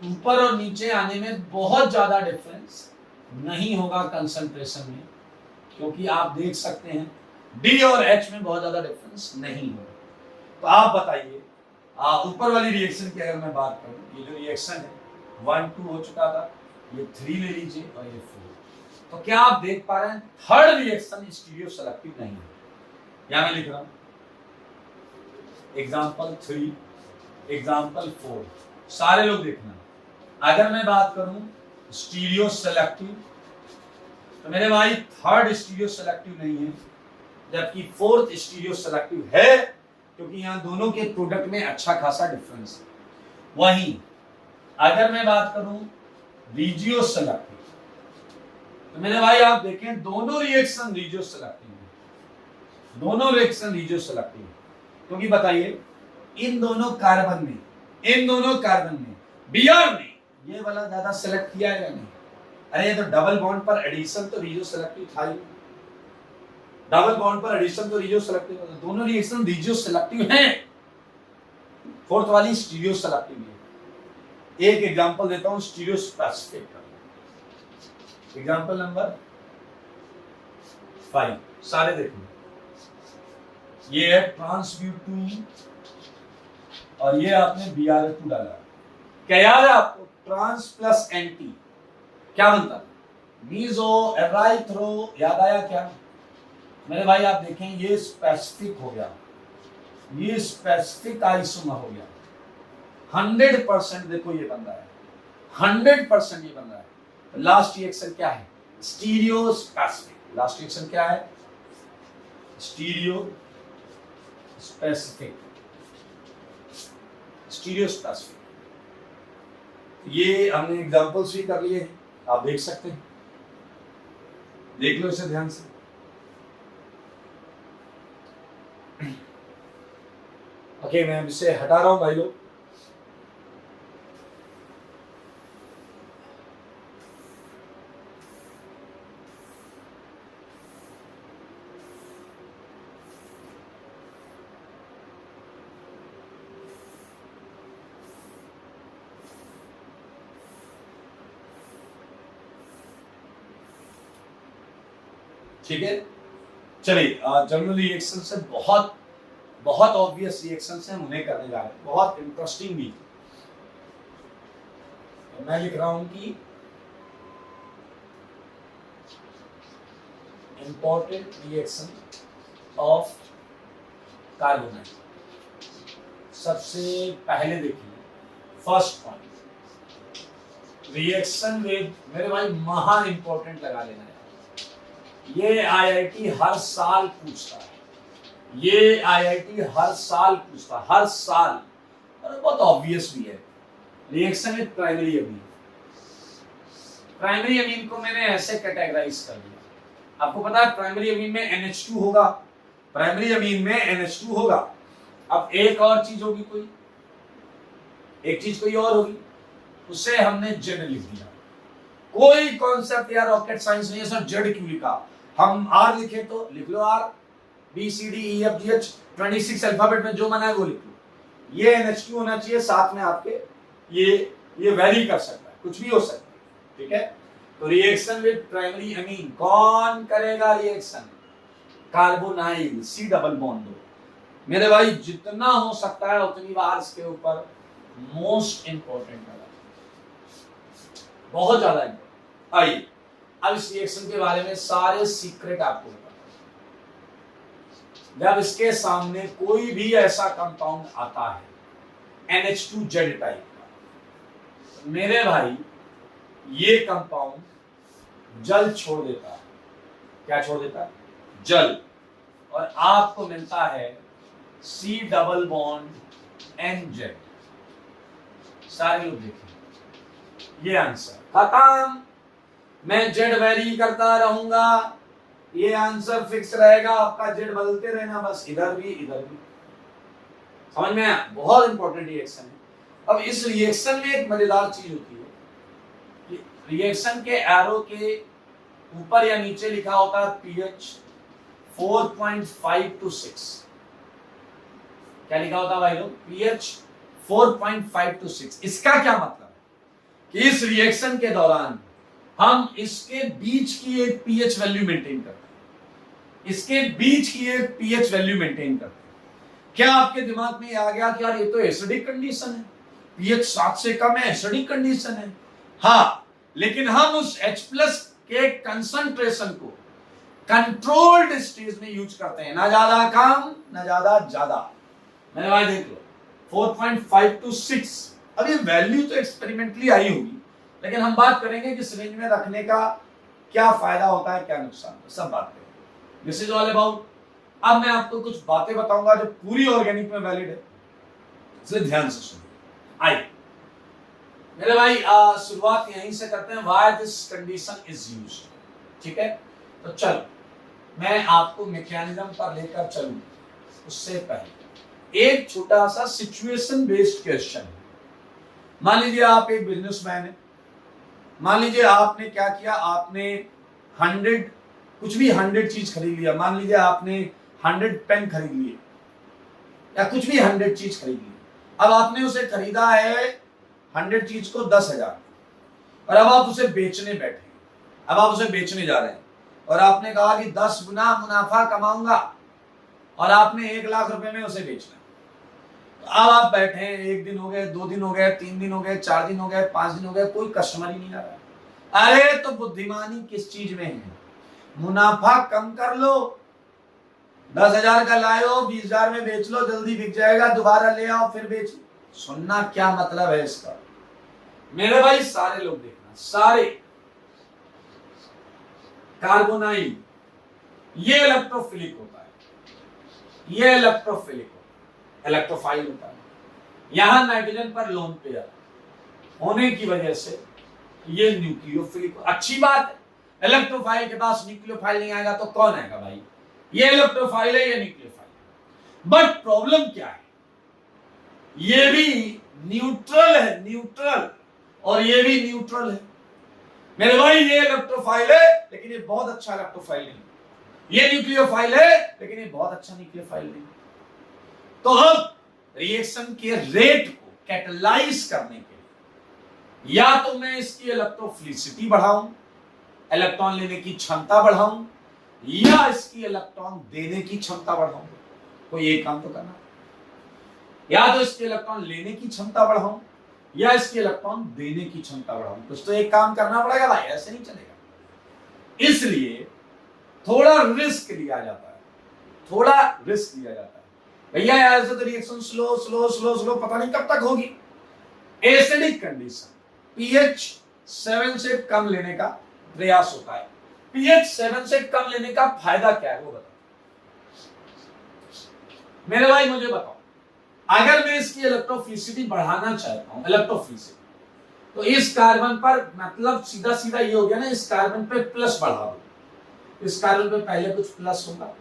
ऊपर और नीचे आने में बहुत ज्यादा डिफरेंस नहीं होगा कंसंट्रेशन में, क्योंकि आप देख सकते हैं डी और एच में बहुत ज्यादा डिफरेंस नहीं होगा। तो आप बताइए, ऊपर वाली रिएक्शन की अगर मैं बात करूं, ये जो रिएक्शन है 1 2 हो चुका था, ये 3 ले लीजिए और ये 4, तो क्या आप देख पा रहे हैं थर्ड रिएक्शन स्टीरियो सेलेक्टिव नहीं है। यहां मैं लिख रहा हूं एग्जांपल 3, एग्जांपल 4, सारे लोग देखना। अगर मैं बात करूं स्टीरियो सेलेक्टिव, तो मेरे भाई थर्ड स्टीरियो सेलेक्टिव नहीं है, जबकि फोर्थ स्टीरियो सेलेक्टिव है, क्योंकि यहां दोनों के प्रोडक्ट में अच्छा खासा डिफरेंस है। वहीं अगर मैं बात करूं रीजियो सेलेक्टिव, तो मेरे भाई आप देखें दोनों रिएक्शन रीजियो सेलेक्टिव है, दोनों रिएक्शन रीजियो सेलेक्टिव है, क्योंकि बताइए इन दोनों कार्बन में बी आर ने ये वाला ज्यादा सेलेक्ट किया है या नहीं? अरे ये तो डबल बॉन्ड पर एडिशन तो रीजियो सेलेक्टिव था ही, डबल बॉन्ड पर एडिशन तो रीजियो सेलेक्टिव है, दोनों रिएक्शन रीजियो सेलेक्टिव हैं, फोर्थ वाली स्टीरियो सेलेक्टिव है। एक एग्जांपल देता हूं स्टीरियो स्पेसिफिक का, एग्जांपल नंबर 5, सारे देखो, ये है ट्रांसब्यूटीन और ये आपने BrF2 डाला, क्या याद है आपको? ट्रांस प्लस एंटी क्या बनता है? मीजो एराइथ्रो, याद आया क्या? मेरे भाई आप देखें ये स्पेसिफिक हो गया, ये स्पेसिफिक आइसोमर हो गया। 100% देखो ये बन रहा है, 100% ये बन रहा है। लास्ट रिएक्शन क्या है? Stereo specific. लास्ट रिएक्शन क्या है? Stereo specific. Stereo specific. ये हमने एग्जांपल्स भी कर लिए, आप देख सकते हैं, देख लो इसे ध्यान से। ओके, मैं इसे हटा रहा हूं भाई लोग। ठीक है, चलिए जनरल रिएक्शन से बहुत बहुत ऑब्वियस रिएक्शन से हम उन्हें करने जा रहे हैं, बहुत इंटरेस्टिंग भी। मैं लिख रहा हूं कि इंपॉर्टेंट रिएक्शन ऑफ कार्बोनाइट। सबसे पहले देखिए फर्स्ट पॉइंट, रिएक्शन विद, मेरे भाई महा इंपॉर्टेंट लगा लेना है, ये आईआईटी हर साल पूछता है, ये आईआईटी हर साल पूछता है, हर साल, और बहुत ऑब्वियस भी है। Reaction with primary amine. Primary amine को मैंने ऐसे कैटेगराइज कर दिया, आपको पता है प्राइमरी अमीन में NH2 होगा, प्राइमरी अमीन में NH2 होगा। अब एक और चीज होगी, कोई एक चीज कोई और होगी, उसे हमने जेड लिख दिया। कोई कॉन्सेप्ट या रॉकेट साइंस नहीं है सर, जेड क्यों लिखा? हम आर लिखे तो लिख लो R, B C D E F G H, 26 alphabet में जो मना है वो लिख लो। ये NH2 होना चाहिए साथ में आपके, ये वेरी कर सकता है, कुछ भी हो सकता है, ठीक है। तो रिएक्शन विद प्राइमरी अमीन कौन करेगा? Reaction carbonyl, C double bond दो। मेरे भाई जितना हो सकता है उतनी बार इसके ऊपर मोस्ट इंपॉर्टेंट है, बहुत ज्यादा इंपॉर्टेंट। आइए अब इस रिएक्शन के बारे में सारे सीक्रेट आपको बता। जब इसके सामने कोई भी ऐसा कंपाउंड आता है NH2Z टाइप का, मेरे भाई ये कंपाउंड जल छोड़ देता है। क्या छोड़ देता है? जल। और आपको मिलता है C डबल बॉन्ड NZ। सारे लोग देखें, ये आंसर खत्म। मैं जेड वेरी करता रहूंगा, ये आंसर फिक्स रहेगा आपका, जेड बदलते रहना बस, इधर भी इधर भी। समझ में आया? बहुत इंपॉर्टेंट रिएक्शन है। अब इस रिएक्शन में एक मजेदार चीज होती है, रिएक्शन के एरो के ऊपर या नीचे लिखा होता है pH 4.5 to 6। क्या लिखा होता है भाई लोग? pH 4.5 to 6। इसका क्या मतलब है कि इस रिएक्शन के दौरान हम इसके बीच की एक pH वैल्यू मेंटेन करते हैं, इसके बीच की एक pH वैल्यू मेंटेन करते हैं। क्या आपके दिमाग में आ गया कि यार ये तो एसिडिक कंडीशन है, pH 7 से कम है, एसिडिक कंडीशन है। हाँ, लेकिन हम उस H+ के कंसंट्रेशन को कंट्रोल्ड स्टेज में यूज करते हैं, ना ज्यादा कम ना ज्यादा। मैंने भाई देख लो 4.5 to 6। अब ये वैल्यू तो एक्सपेरिमेंटली आई होगी, लेकिन हम बात करेंगे कि सिरिंज में रखने का क्या फायदा होता है, क्या नुकसान, सब बात करेंगे। This is all about. अब मैं आपको कुछ बातें बताऊंगा जो पूरी ऑर्गेनिक में वैलिड है, इसलिए ध्यान से सुनिए। आइए मेरे भाई शुरुआत यहीं से करते हैं, why this condition is used. ठीक है, तो चलो मैं आपको मैकेनिज्म पर लेकर चलूं, उससे पहले एक छोटा सा सिचुएशन बेस्ड क्वेश्चन है। मान लीजिए आप एक बिजनेसमैन है, मान लीजिए आपने क्या किया, आपने 100 कुछ भी 100 चीज खरीद लिया। मान लीजिए आपने 100 पेन खरीद लिए या कुछ भी 100 चीज खरीद ली। अब आपने उसे खरीदा है 100 चीज को 10,000, और अब आप उसे बेचने बैठे, अब आप उसे बेचने जा रहे हैं और आपने कहा कि 10 गुना मुनाफा कमाऊंगा, और आपने 1 लाख रुपए में उसे बेचना। तो अब आप बैठे हैं, 1 दिन हो गए, 2 दिन हो गए, 3 दिन हो गए, 4 दिन हो गए, 5 दिन हो गए, कोई कस्टमर ही नहीं आ रहा। अरे तो बुद्धिमानी किस चीज में है? मुनाफा कम कर लो, 10,000 का लाए हो, 20,000 में बेच लो, जल्दी बिक जाएगा, दोबारा ले आओ फिर बेच लो। सुनना क्या मतलब है इसका मेरे भाई, सारे लोग देखना, सारे कार्बोनाइल ये इलेक्ट्रोफिलिक होता है, ये इलेक्ट्रोफिलिक होता है, इलेक्ट्रोफाइल होता है। यहां नाइट्रोजन पर लोन पेयर होने की वजह से ये न्यूक्लियोफिलिक। अच्छी बात है, इलेक्ट्रोफाइल के पास न्यूक्लियोफाइल नहीं आएगा तो कौन आएगा भाई? ये इलेक्ट्रोफाइल है, ये न्यूक्लियोफाइल। बट प्रॉब्लम क्या है, ये भी न्यूट्रल है, न्यूट्रल, और ये भी न्यूट्रल है। मेरे भाई ये इलेक्ट्रोफाइल है लेकिन ये बहुत अच्छा इलेक्ट्रोफाइल नहीं, ये न्यूक्लियोफाइल है लेकिन ये बहुत अच्छा न्यूक्लियोफाइल नहीं। तो अब रिएक्शन के रेट को कैटलाइज करने के लिए या तो मैं इसकी इलेक्ट्रोफिलिसिटी बढ़ाऊं, इलेक्ट्रॉन लेने की क्षमता बढ़ाऊं, या इसकी इलेक्ट्रॉन देने की क्षमता बढ़ाऊं। कोई एक काम तो करना, या तो इसकी इलेक्ट्रॉन लेने की क्षमता बढ़ाऊं या इसकी इलेक्ट्रॉन देने की क्षमता बढ़ाऊं। कुछ तो एक काम करना पड़ेगा भाई, ऐसे नहीं चलेगा। इसलिए थोड़ा रिस्क लिया जाता है, थोड़ा रिस्क लिया जाता है। भैया यार ऐसे तो reaction slow slow slow slow पता नहीं कब तक होगी। एसिडिक कंडीशन पीएच 7 से कम लेने का प्रयास होता है। पीएच 7 से कम लेने का फायदा क्या है वो बताओ मेरे भाई, मुझे बताओ। अगर मैं इसकी इलेक्ट्रोफिलिसिटी बढ़ाना चाहता हूं, इलेक्ट्रोफिलिसिटी, तो इस कार्बन पर मतलब सीधा सीधा ये हो गया ना, इस कार्बन पे प्लस बढ़ा दो, इस कार्बन पे पहले कुछ प्लस होगा।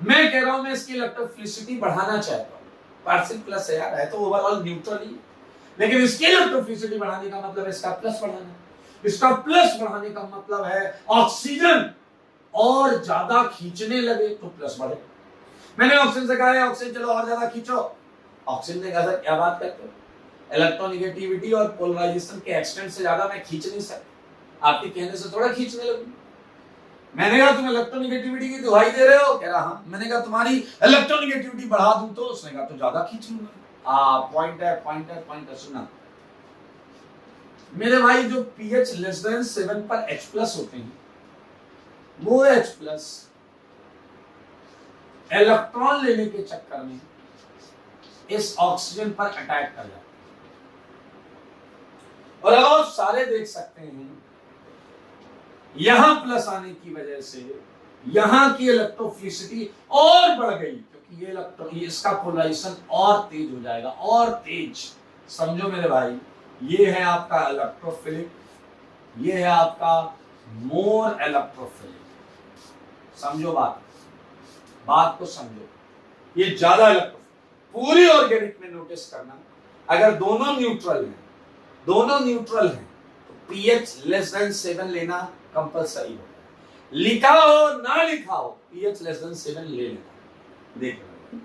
मैं कह रहा हूं मैं इसकी इलेक्ट्रोफिलिसिटी बढ़ाना चाहता हूं, पार्शियल प्लस है यार, है तो ओवरऑल न्यूट्रल ही, लेकिन इसकी इलेक्ट्रोफिलिसिटी बढ़ाने का मतलब है इसका प्लस बढ़ाना। इसका प्लस बढ़ाने का मतलब है ऑक्सीजन और ज्यादा खींचने लगे तो प्लस बढ़े। मैंने ऑक्सीजन से कहा है ऑक्सीजन चलो और ज्यादा खींचो, ऑक्सीजन ने कहा सर क्या बात करते हो, इलेक्ट्रोनेगेटिविटी और पोलराइजेशन के एक्सटेंट से ज्यादा मैं खींच नहीं सकता, आपके कहने से थोड़ा खींचने लगूं। मैंने कहा तुम इलेक्ट्रोनेगेटिविटी की दुहाई दे रहे हो, कह रहा हाँ। मैंने कहा तुम्हारी इलेक्ट्रोनेगेटिविटी बढ़ा दूं तो, उसने कहा तो ज्यादा खींच लूंगा। पॉइंट है, पॉइंट है, पॉइंट है। सुना मेरे भाई, जो पीएच लेस देन 7 पर H प्लस होते हैं वो H प्लस इलेक्ट्रॉन लेने के चक्कर में इस ऑक्सीजन पर अटैक कर जाता है। और अब आप सारे देख सकते हैं यहां प्लस आने की वजह से यहां की इलेक्ट्रोफिलिसिटी और बढ़ गई, क्योंकि ये इलेक्ट्रॉन इसका पोलराइजेशन और तेज हो जाएगा, और तेज। समझो मेरे भाई, ये है आपका इलेक्ट्रोफिलिक, ये है आपका मोर इलेक्ट्रोफिलिक। समझो बात को समझो, ये ज्यादा इलेक्ट्रोफिलिक। पूरी ऑर्गेनिक में नोटिस करना, अगर दोनों न्यूट्रल हैं तो पीएच लेस देन 7 लेना कंपलसरी होगा। लिखा हो ना लिखा हो, पीएच लेस देन 7 ले लेना। देख लो,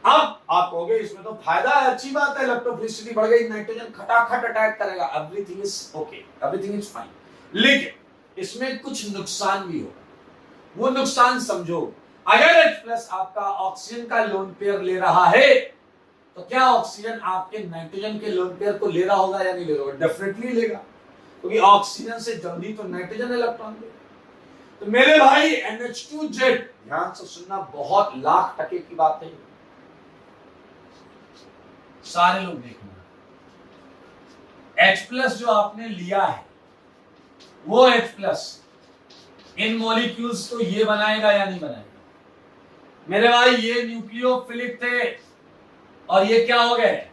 अब आप कहोगे इसमें तो फायदा है, अच्छी बात है, इलेक्ट्रोफिलिसिटी बढ़ गई, नाइट्रोजन खटाखट अटैक करेगा, everything is okay, everything is fine. लेकिन इसमें कुछ नुकसान भी होगा, वो नुकसान समझो। अगर H+ आपका ऑक्सीजन का लोन पेयर ले रहा है तो क्या ऑक्सीजन आपके नाइट्रोजन के लोन पेयर को ले रहा होगा या नहीं ले रहा होगा? डेफिनेटली लेगा, क्योंकि ऑक्सीजन से जल्दी तो नाइट्रोजन इलेक्ट्रॉन देगा। तो मेरे भाई NH2Z, ध्यान से सुनना, बहुत लाख टके की बात है, सारे लोग देखना। H+ जो आपने लिया है वो H+ इन मॉलिक्यूल्स को ये बनाएगा या नहीं बनाएगा? मेरे भाई ये न्यूक्लियोफिलिक थे और ये क्या हो गए?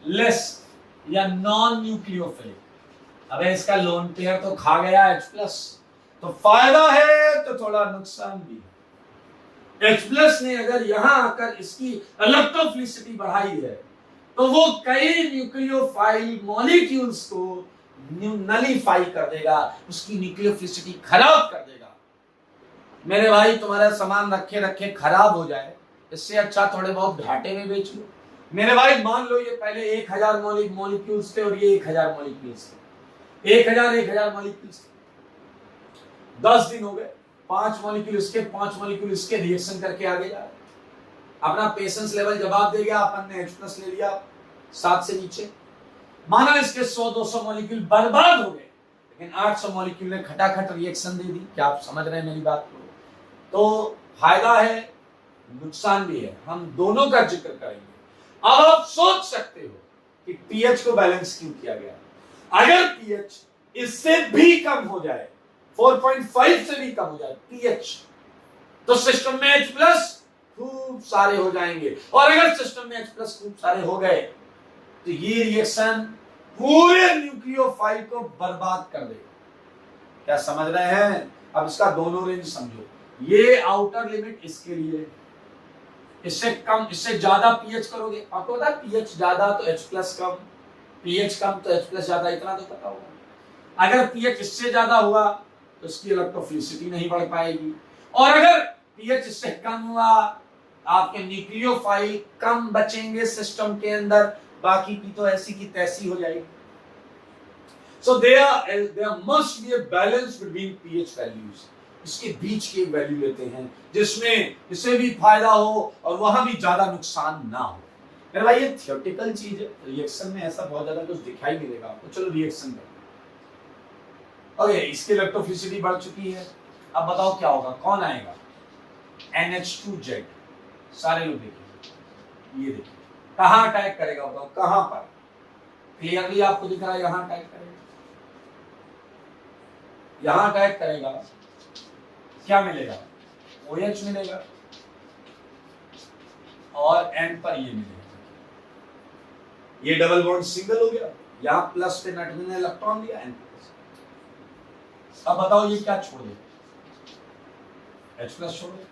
लेस या नॉन न्यूक्लियोफिलिक। अब इसका लोन पेयर तो खा गया H+, तो फायदा है तो थोड़ा नुकसान भी है। H+ ने अगर यहां आकर इसकी इलेक्ट्रोफिलिसिटी बढ़ाई है तो वो कई न्यूक्लियोफाइल मॉलिक्यूल्स को नलीफाई कर देगा, उसकी न्यूक्लियोफिलिसिटी खराब कर देगा। मेरे भाई तुम्हारा सामान रखे रखे खराब हो जाए, इससे अच्छा थोड़े बहुत घाटे में बेच लो। मेरे भाई मान लो ये पहले 1000 मॉलिक्यूल्स थे और ये 1000 मॉलिक्यूल्स थे, 1000 मॉलिक्यूल्स थे। 10 दिन हो गए, 5 मॉलिक्यूल इसके, 5 मॉलिक्यूल इसके, रिएक्शन करके आगे जा रहे। अपना पेशेंस लेवल जवाब दे गया, अपन ने H+ ले लिया 7 से नीचे। माना इसके 100-200 मॉलिक्यूल बर्बाद हो गए, लेकिन 800 मॉलिक्यूल ने खटाखट रिएक्शन दे दी। क्या आप समझ रहे हैं मेरी बात को? तो फायदा है, नुकसान भी है, हम दोनों का जिक्र करेंगे। अब आप सोच सकते हो कि पीएच को बैलेंस क्यों किया गया। अगर पीएच इससे भी कम हो जाए, 4.5 से भी कम हो जाए पीएच, तो सिस्टम में H प्लस खूब सारे हो जाएंगे, और अगर सिस्टम में H प्लस खूब सारे हो गए तो ये रिएक्शन पूरे न्यूक्लियोफाइल को बर्बाद कर देगा। क्या समझ रहे हैं? अब इसका दोनों रेंज समझो। ये आउटर लिमिट इसके लिए, इससे कम, इससे ज्यादा पीएच करोगे, आपको पता है पीएच ज्यादा तो H प्लस कम, पीएच कम तो H प्लस ज्यादा, इतना तो पता होगा। अगर पीएच इससे ज्यादा हुआ तो इसकी इलेक्ट्रोफिलिसिटी नहीं बढ़ पाएगी, और अगर पीएच इससे कम हुआ आपके न्यूक्लियोफाइल कम बचेंगे सिस्टम के अंदर, बाकी की तो ऐसी की तैसी हो जाएगी। So there must be a balance between pH values. इसके बीच की वैल्यू लेते हैं जिसमें इसे भी फायदा हो और वहां भी ज्यादा नुकसान ना हो। मेरे भाई ये थियोरेटिकल चीज है, रिएक्शन में ऐसा बहुत ज्यादा कुछ दिखाई नहीं देगा आपको। चलो रिएक्शन करें। ओके, इसकी इलेक्ट्रोफिलिसिटी बढ़ चुकी है। अब बताओ क्या होगा, कौन आएगा? NH2Z। सारे लोग देखिए, ये देखिए कहां अटैक करेगा, बताओ कहां पर? क्लियरली आपको दिख रहा है, यहां अटैक करेगा, यहां अटैक करेगा, क्या मिलेगा? OH मिलेगा, और N पर ये मिलेगा। ये डबल बॉन्ड सिंगल हो गया, यहां प्लस पे नाइट्रोजन ने इलेक्ट्रॉन दिया, N प्लस। अब बताओ ये क्या छोड़ दे? H प्लस छोड़ दे,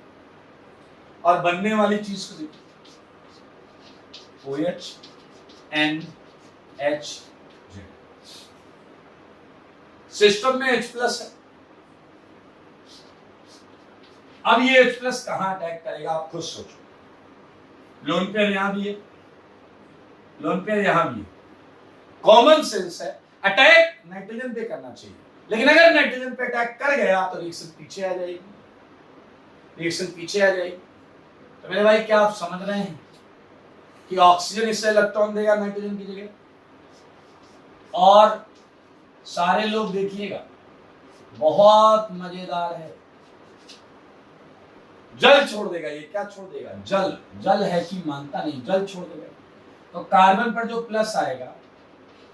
और बनने वाली चीज को देखो, OH NH Z। सिस्टम में H प्लस है। अब ये H प्लस कहां अटैक करेगा, आप खुद सोचो। लोन पेयर यहां भी है, लोन पेयर यहां भी है। कॉमन सेंस है अटैक नाइट्रोजन पे करना चाहिए, लेकिन अगर नाइट्रोजन पे अटैक कर गया तो रिएक्शन पीछे आ जाएगी, रिएक्शन पीछे आ जाएगी। तो मेरे भाई क्या आप समझ रहे हैं कि ऑक्सीजन इससे इलेक्ट्रॉन देगा नाइट्रोजन की जगह, और सारे लोग देखिएगा बहुत मजेदार है, जल छोड़ देगा। ये क्या छोड़ देगा? जल। जल है कि मानता नहीं, जल छोड़ देगा। तो कार्बन पर जो प्लस आएगा,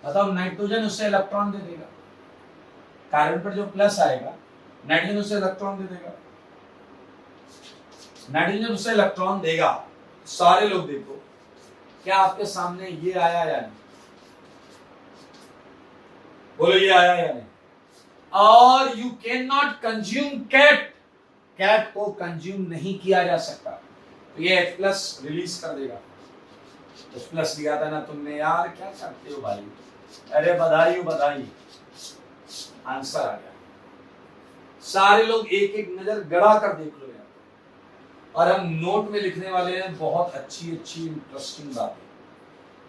मतलब नाइट्रोजन उससे इलेक्ट्रॉन दे देगा। कार्बन पर जो प्लस आएगा, नाइट्रोजन उससे इलेक्ट्रॉन दे देगा, नाइट्रोजन उससे इलेक्ट्रॉन देगा। सारे लोग देखो, क्या आपके सामने ये आया या नहीं? बोलो ये आया या नहीं? और you can not consume cat, cat को कंज्यूम नहीं किया जा सकता, तो ये H प्लस रिलीज कर देगा। H प्लस दिया था ना तुमने, यार क्या करते हो भाई? अरे बधाई हो बधाई, आंसर आ गया। सारे लोग एक एक नजर गड़ा कर देख लो यार, और हम नोट में लिखने वाले हैं बहुत अच्छी अच्छी इंटरेस्टिंग बातें,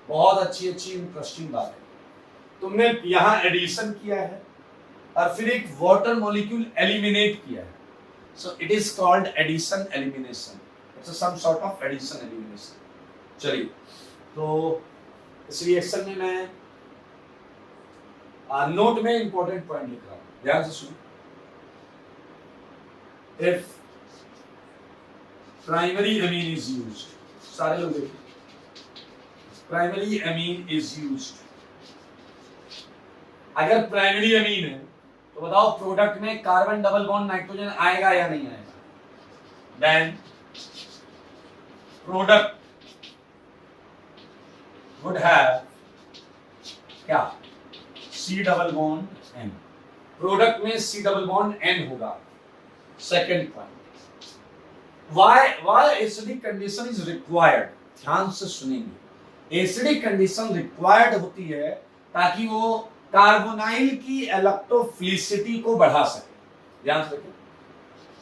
बहुत अच्छी अच्छी इंटरेस्टिंग बातें। तुमने यहां एडिशन किया है और फिर एक वाटर मॉलिक्यूल एलिमिनेट किया है, so it is called addition elimination. It's some sort of addition elimination. चलिए, तो इस रिएक्शन में मैं नोट में इंपॉर्टेंट पॉइंट लिख रहा हूं, ध्यान से सुनो। If primary amine is used, सारे लोग देखिए, प्राइमरी अमीन इज यूज्ड। अगर प्राइमरी अमीन है तो बताओ प्रोडक्ट में कार्बन डबल बॉन्ड नाइट्रोजन आएगा या नहीं आएगा? देन प्रोडक्ट वुड हैव क्या? C double bond N। Product में C डबल बॉन्ड N होगा। Second point, why acidic condition is required? ध्यान से सुनेंगे। एसिडिक कंडीशन रिक्वायर्ड होती है ताकि वो कार्बोनाइल की इलेक्ट्रोफिलिसिटी को बढ़ा सके। ध्यान से रखें,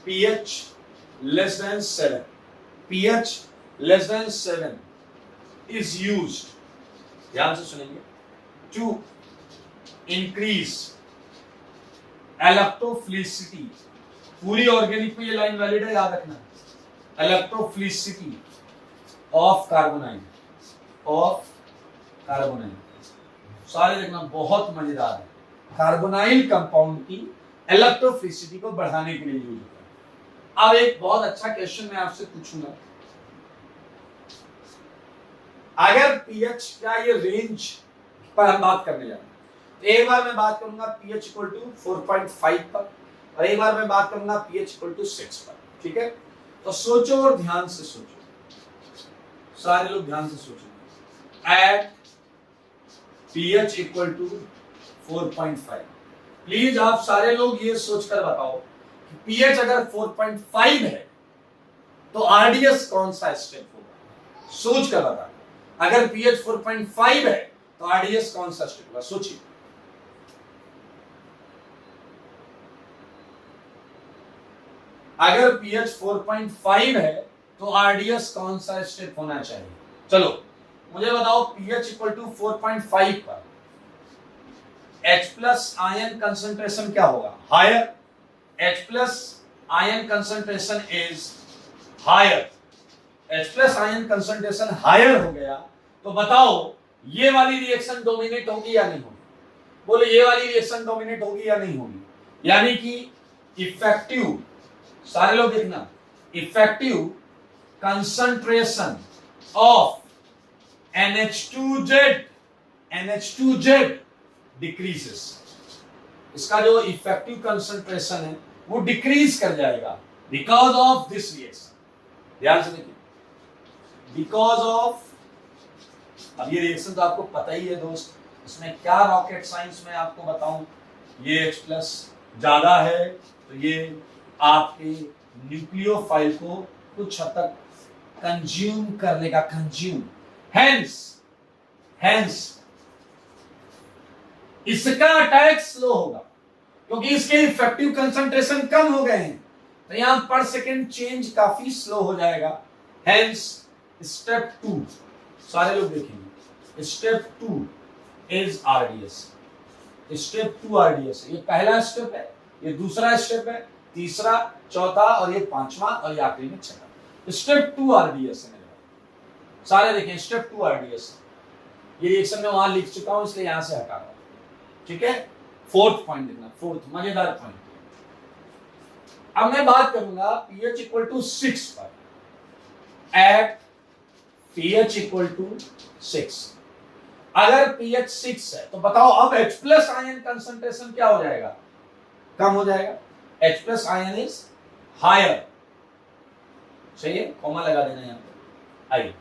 pH less than 7, pH less than 7 is used, ध्यान से सुनेंगे, to increase इलेक्ट्रोफिलिसिटी। पूरी ऑर्गेनिक में ये लाइन वैलिड है, याद रखना। Electrophilicity of carbonyl, of carbonyl. सारे देखना, बहुत मजेदार है। कार्बोनाइल कंपाउंड की इलेक्ट्रोफिलिसिटी को बढ़ाने के लिए यूज होता अब एक बहुत अच्छा क्वेश्चन मैं आपसे पूछूंगा, अगर पीएच का ये रेंज पर हम बात करने जा रहे हैं, तो एक बार मैं बात करूंगा पीएच इक्वल टू 4.5 पर, और एक बार मैं बात करूंगा पीएच इक्वल टू 6 पर। ठीक है, तो सोचो और ध्यान से सोचो, सारे लोग ध्यान से सोचो। At pH equal to 4.5, please आप सारे लोग ये सोचकर बताओ कि पीएच अगर 4.5 है तो आरडीएस कौन सा स्टेप होगा, सोच कर बता। अगर पीएच 4.5 है तो आरडीएस कौन सा स्टेप होगा, सोचिए। अगर पीएच 4.5 है तो आरडीएस कौन सा स्टेप होना चाहिए? चलो मुझे बताओ, पीएच इक्वल टू 4.5 पर H प्लस आयन कंसंट्रेशन क्या होगा? Higher. H plus ion concentration is higher. H plus ion concentration higher हो गया तो बताओ ये वाली रिएक्शन डोमिनेट होगी या नहीं होगी? बोले ये वाली रिएक्शन डोमिनेट होगी या नहीं होगी? यानी कि इफेक्टिव, सारे लोग देखना, effective concentration of NH2Z decreases. इसका जो इफेक्टिव कंसंट्रेशन है वो डिक्रीज कर जाएगा बिकॉज ऑफ दिस रिएक्शन। ध्यान से देखिए, बिकॉज ऑफ, अब ये रिएक्शन तो आपको पता ही है दोस्त, इसमें क्या रॉकेट साइंस में आपको बताऊं, ये H प्लस ज्यादा है तो ये आपके न्यूक्लियोफाइल को कुछ हद तक कंज्यूम कर लेगा, कंज्यूम, हेंस इसका अटैक स्लो होगा क्योंकि इसके इफेक्टिव कंसंट्रेशन कम हो गए हैं, तो यहां पर सेकेंड चेंज काफी स्लो हो जाएगा। हेंस स्टेप 2, सारे लोग देखेंगे, step 2 is RDS. Step 2 RDS, ये पहला स्टेप है, ये दूसरा स्टेप है, तीसरा, चौथा और ये पांचवा और ये आखिरी में छठा। स्टेप 2 आरडीएस है मेरे भाई, सारे देखें, स्टेप 2 आरडीएस। ये रिएक्शन में वहां लिख चुका हूं इसलिए यहां से हटा रहा हूं। ठीक है, फोर्थ पॉइंट देखना, फोर्थ मजेदार पॉइंट। अब मैं बात करूंगा पीएच इक्वल टू 6 पर। एट पीएच इक्वल टू 6, अगर पीएच 6 है तो बताओ अब H प्लस आयन कंसंट्रेशन क्या हो जाएगा? कम हो जाएगा। H plus ion is higher, सही है, कॉमा लगा देना यहां पर, आइए।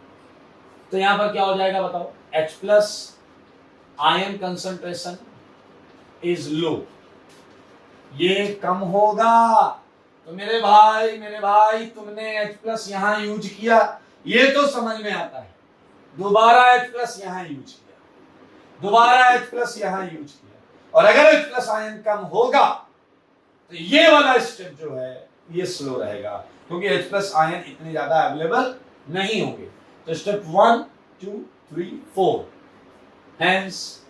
तो यहां पर क्या हो जाएगा बताओ? H plus ion concentration is low, ये कम होगा। तो मेरे भाई तुमने H प्लस यहां यूज किया, ये तो समझ में आता है, दोबारा H प्लस यहां यूज किया, दोबारा H प्लस यहां यूज किया, और अगर H प्लस आयन कम होगा तो ये वाला स्टेप जो है ये स्लो रहेगा क्योंकि H प्लस आयन इतने ज्यादा अवेलेबल नहीं होंगे। तो step 1 2 3 4, hence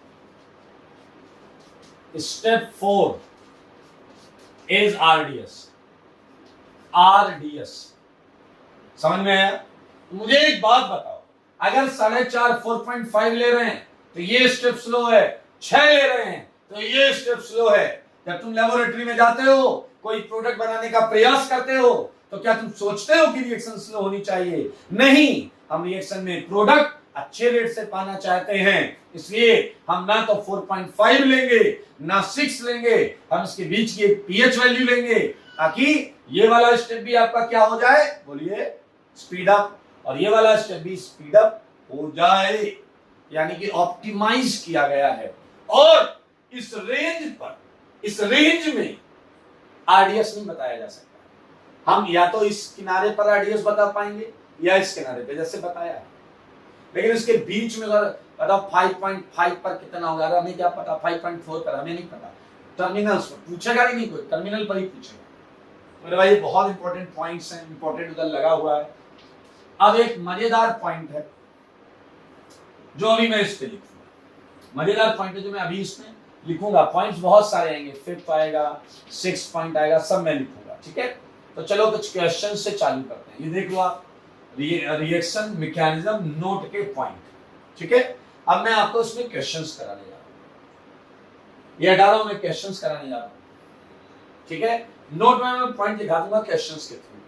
step 4 is RDS. RDS समझ में आया? मुझे एक बात बताओ, अगर 4.5 4.5 ले रहे हैं तो ये स्टेप स्लो है, 6 ले रहे हैं तो ये स्टेप स्लो है। जब तुम लेबोरेटरी में जाते हो, कोई प्रोडक्ट बनाने का प्रयास करते हो, तो क्या तुम सोचते हो कि रिएक्शन स्लो होनी चाहिए? नहीं, हम रिएक्शन में प्रोडक्ट अच्छे रेट से पाना चाहते हैं, इसलिए हम ना तो 4.5 लेंगे ना 6 लेंगे, हम इसके बीच की एक पीएच वैल्यू लेंगे ताकि ये वाला स्टेप भी आपका क्या हो जाए, बोलिए, स्पीड अप, और ये वाला स्टेप भी स्पीड अप हो जाए, यानी कि ऑप्टिमाइज किया गया है। और इस रेंज पर, इस रेंज में आरडीएस नहीं बताया जा सकता। हम या तो इस किनारे पर आरडीएस बता पाएंगे या इस किनारे पे जैसे बताया है, लेकिन इसके बीच में अगर बताओ 5.5 पर कितना होगा, हमें क्या पता, 5.4 पर हमें नहीं पता, टर्मिनल्स पर पूछेगा नहीं कोई, टर्मिनल पर ही पूछेगा। मेरे भाई ये बहुत इंपॉर्टेंट पॉइंट्स हैं, इंपॉर्टेंट उधर लगा हुआ है। अब एक मजेदार पॉइंट है जो अभी मैं इस पे लिखूंगा, मजेदार पॉइंट है जो मैं अभी इसमें लिखूंगा। पॉइंट्स बहुत सारे आएंगे, 5th आएगा, 6th पॉइंट आएगा, सब मैं लिखूंगा। ठीक है, तो चलो कुछ क्वेश्चन से चालू करते हैं। ये देख लो आप, रिएक्शन मैकेनिज्म नोट के पॉइंट। ठीक है, अब मैं आपको इसमें क्वेश्चंस कराने जा रहा हूं, ये 18 में क्वेश्चंस कराने जा रहा हूं। ठीक है, नोट में मैं पॉइंट दिखा दूंगा क्वेश्चंस के थ्रू।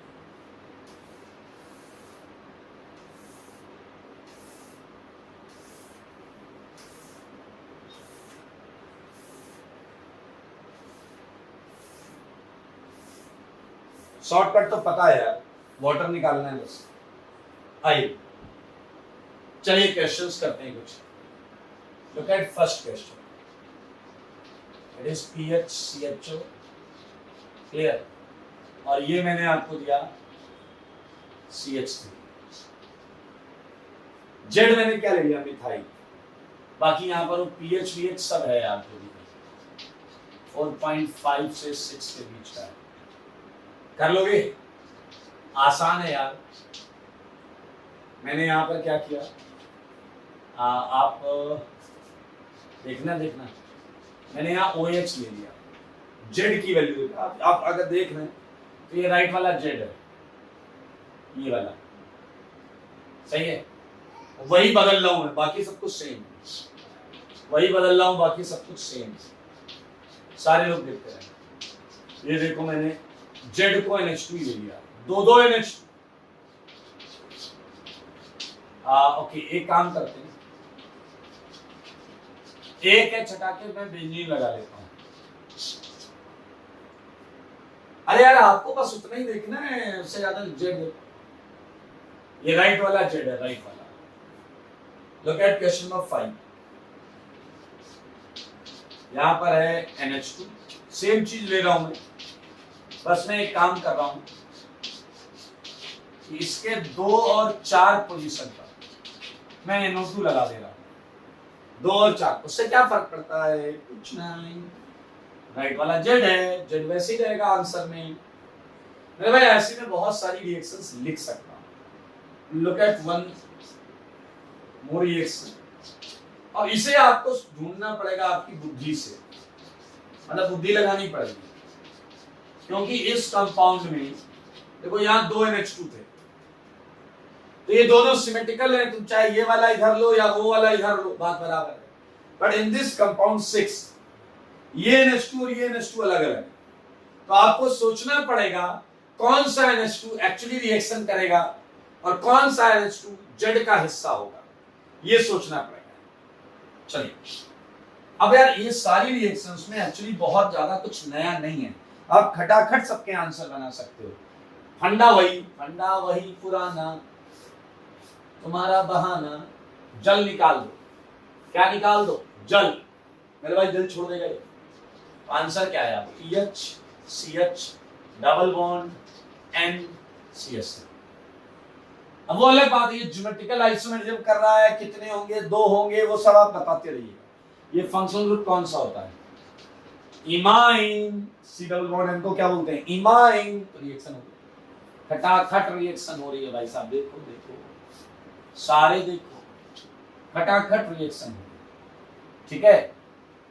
शॉर्टकट तो पता है यार, वाटर निकालना है बस। आइए चलिए क्वेश्चंस करते हैं कुछ। Look at first question, it is PHCHO, clear. और ये मैंने आपको दिया CH3, जेड मैंने क्या ले लिया, मिथाइल। बाकी यहां पर वो पीएच वीएच सब है यार, जो भी 4.5 से 6 के बीच का है। कर लोगे, आसान है यार। मैंने यहां पर क्या किया, आप देखना मैंने यहाँ OH ले लिया, जेड की वैल्यू आप अगर देख रहे हैं तो ये राइट वाला जेड है, ये वाला सही है। वही बदल रहा हूं मैं, बाकी सब कुछ सेम है। वही बदल रहा हूं, बाकी सब कुछ सेम है। सारे लोग देखते हैं। ये देखो मैंने जेड को NH2 ले लिया, दो NH2। ओके, एक काम करते हैं, एक है छटा के मैं बेंजीन लगा लेता हूं। अरे यार आपको बस उतना ही देखना है, उससे ज्यादा जेड देखो। ये राइट वाला जेड है, राइट वाला। Look at question number 5। यहां पर है NH2, सेम चीज ले रहा हूं मैं, बस मैं एक काम कर रहा हूं कि इसके 2 और 4 पोजीशन पर मैं NO2 लगा दे रहा हूं। 2 और 4, उससे क्या फर्क पड़ता है, कुछ नहीं। राइट वाला जेड है, जेड वैसे ही रहेगा आंसर में। मेरे भाई ऐसे में बहुत सारी रिएक्शंस लिख सकता हूं। Look at one more reaction. और इसे आपको ढूंढना पड़ेगा आपकी बुद्धि से, मतलब बुद्धि लगानी पड़ेगी, क्योंकि इस कंपाउंड में देखो यहाँ 2 NH2 थे, तो ये दोनों सिमेट्रिकल है, तुम चाहे ये वाला इधर लो या वो वाला इधर लो, बात बराबर है। बट इन दिस कंपाउंड 6 ये NH2 और ये NH2 अलग अलग है, तो आपको सोचना पड़ेगा कौन सा NH2 एक्चुअली रिएक्शन करेगा और कौन सा NH2 जेड का हिस्सा होगा, ये सोचना पड़ेगा। चलिए, अब यार ये सारी रिएक्शंस में एक्चुअली बहुत ज्यादा कुछ नया नहीं है, आप खटाखट सबके आंसर बना सकते हो। फंडा वही पुराना, तुम्हारा बहाना, जल निकाल दो। क्या निकाल दो, जल। मेरे भाई जल छोड़ देगा ये। आंसर क्या है, PHCH डबल बॉन्ड NCH। अब वो अलग बात है, ये ज्योमेट्रिकल आइसोमेरिज्म कर रहा है, कितने होंगे, 2 होंगे, वो सब आप बताते रहिए। ये फंक्शनल ग्रुप कौन सा होता है, imine. C double bond N को क्या बोलते हैं, इमाइन। तो रिएक्शन हो गई, खटाखट रिएक्शन हो रही है भाई साहब, देखो सारे देखो, खटाखट रिएक्शन हो रही, ठीक है।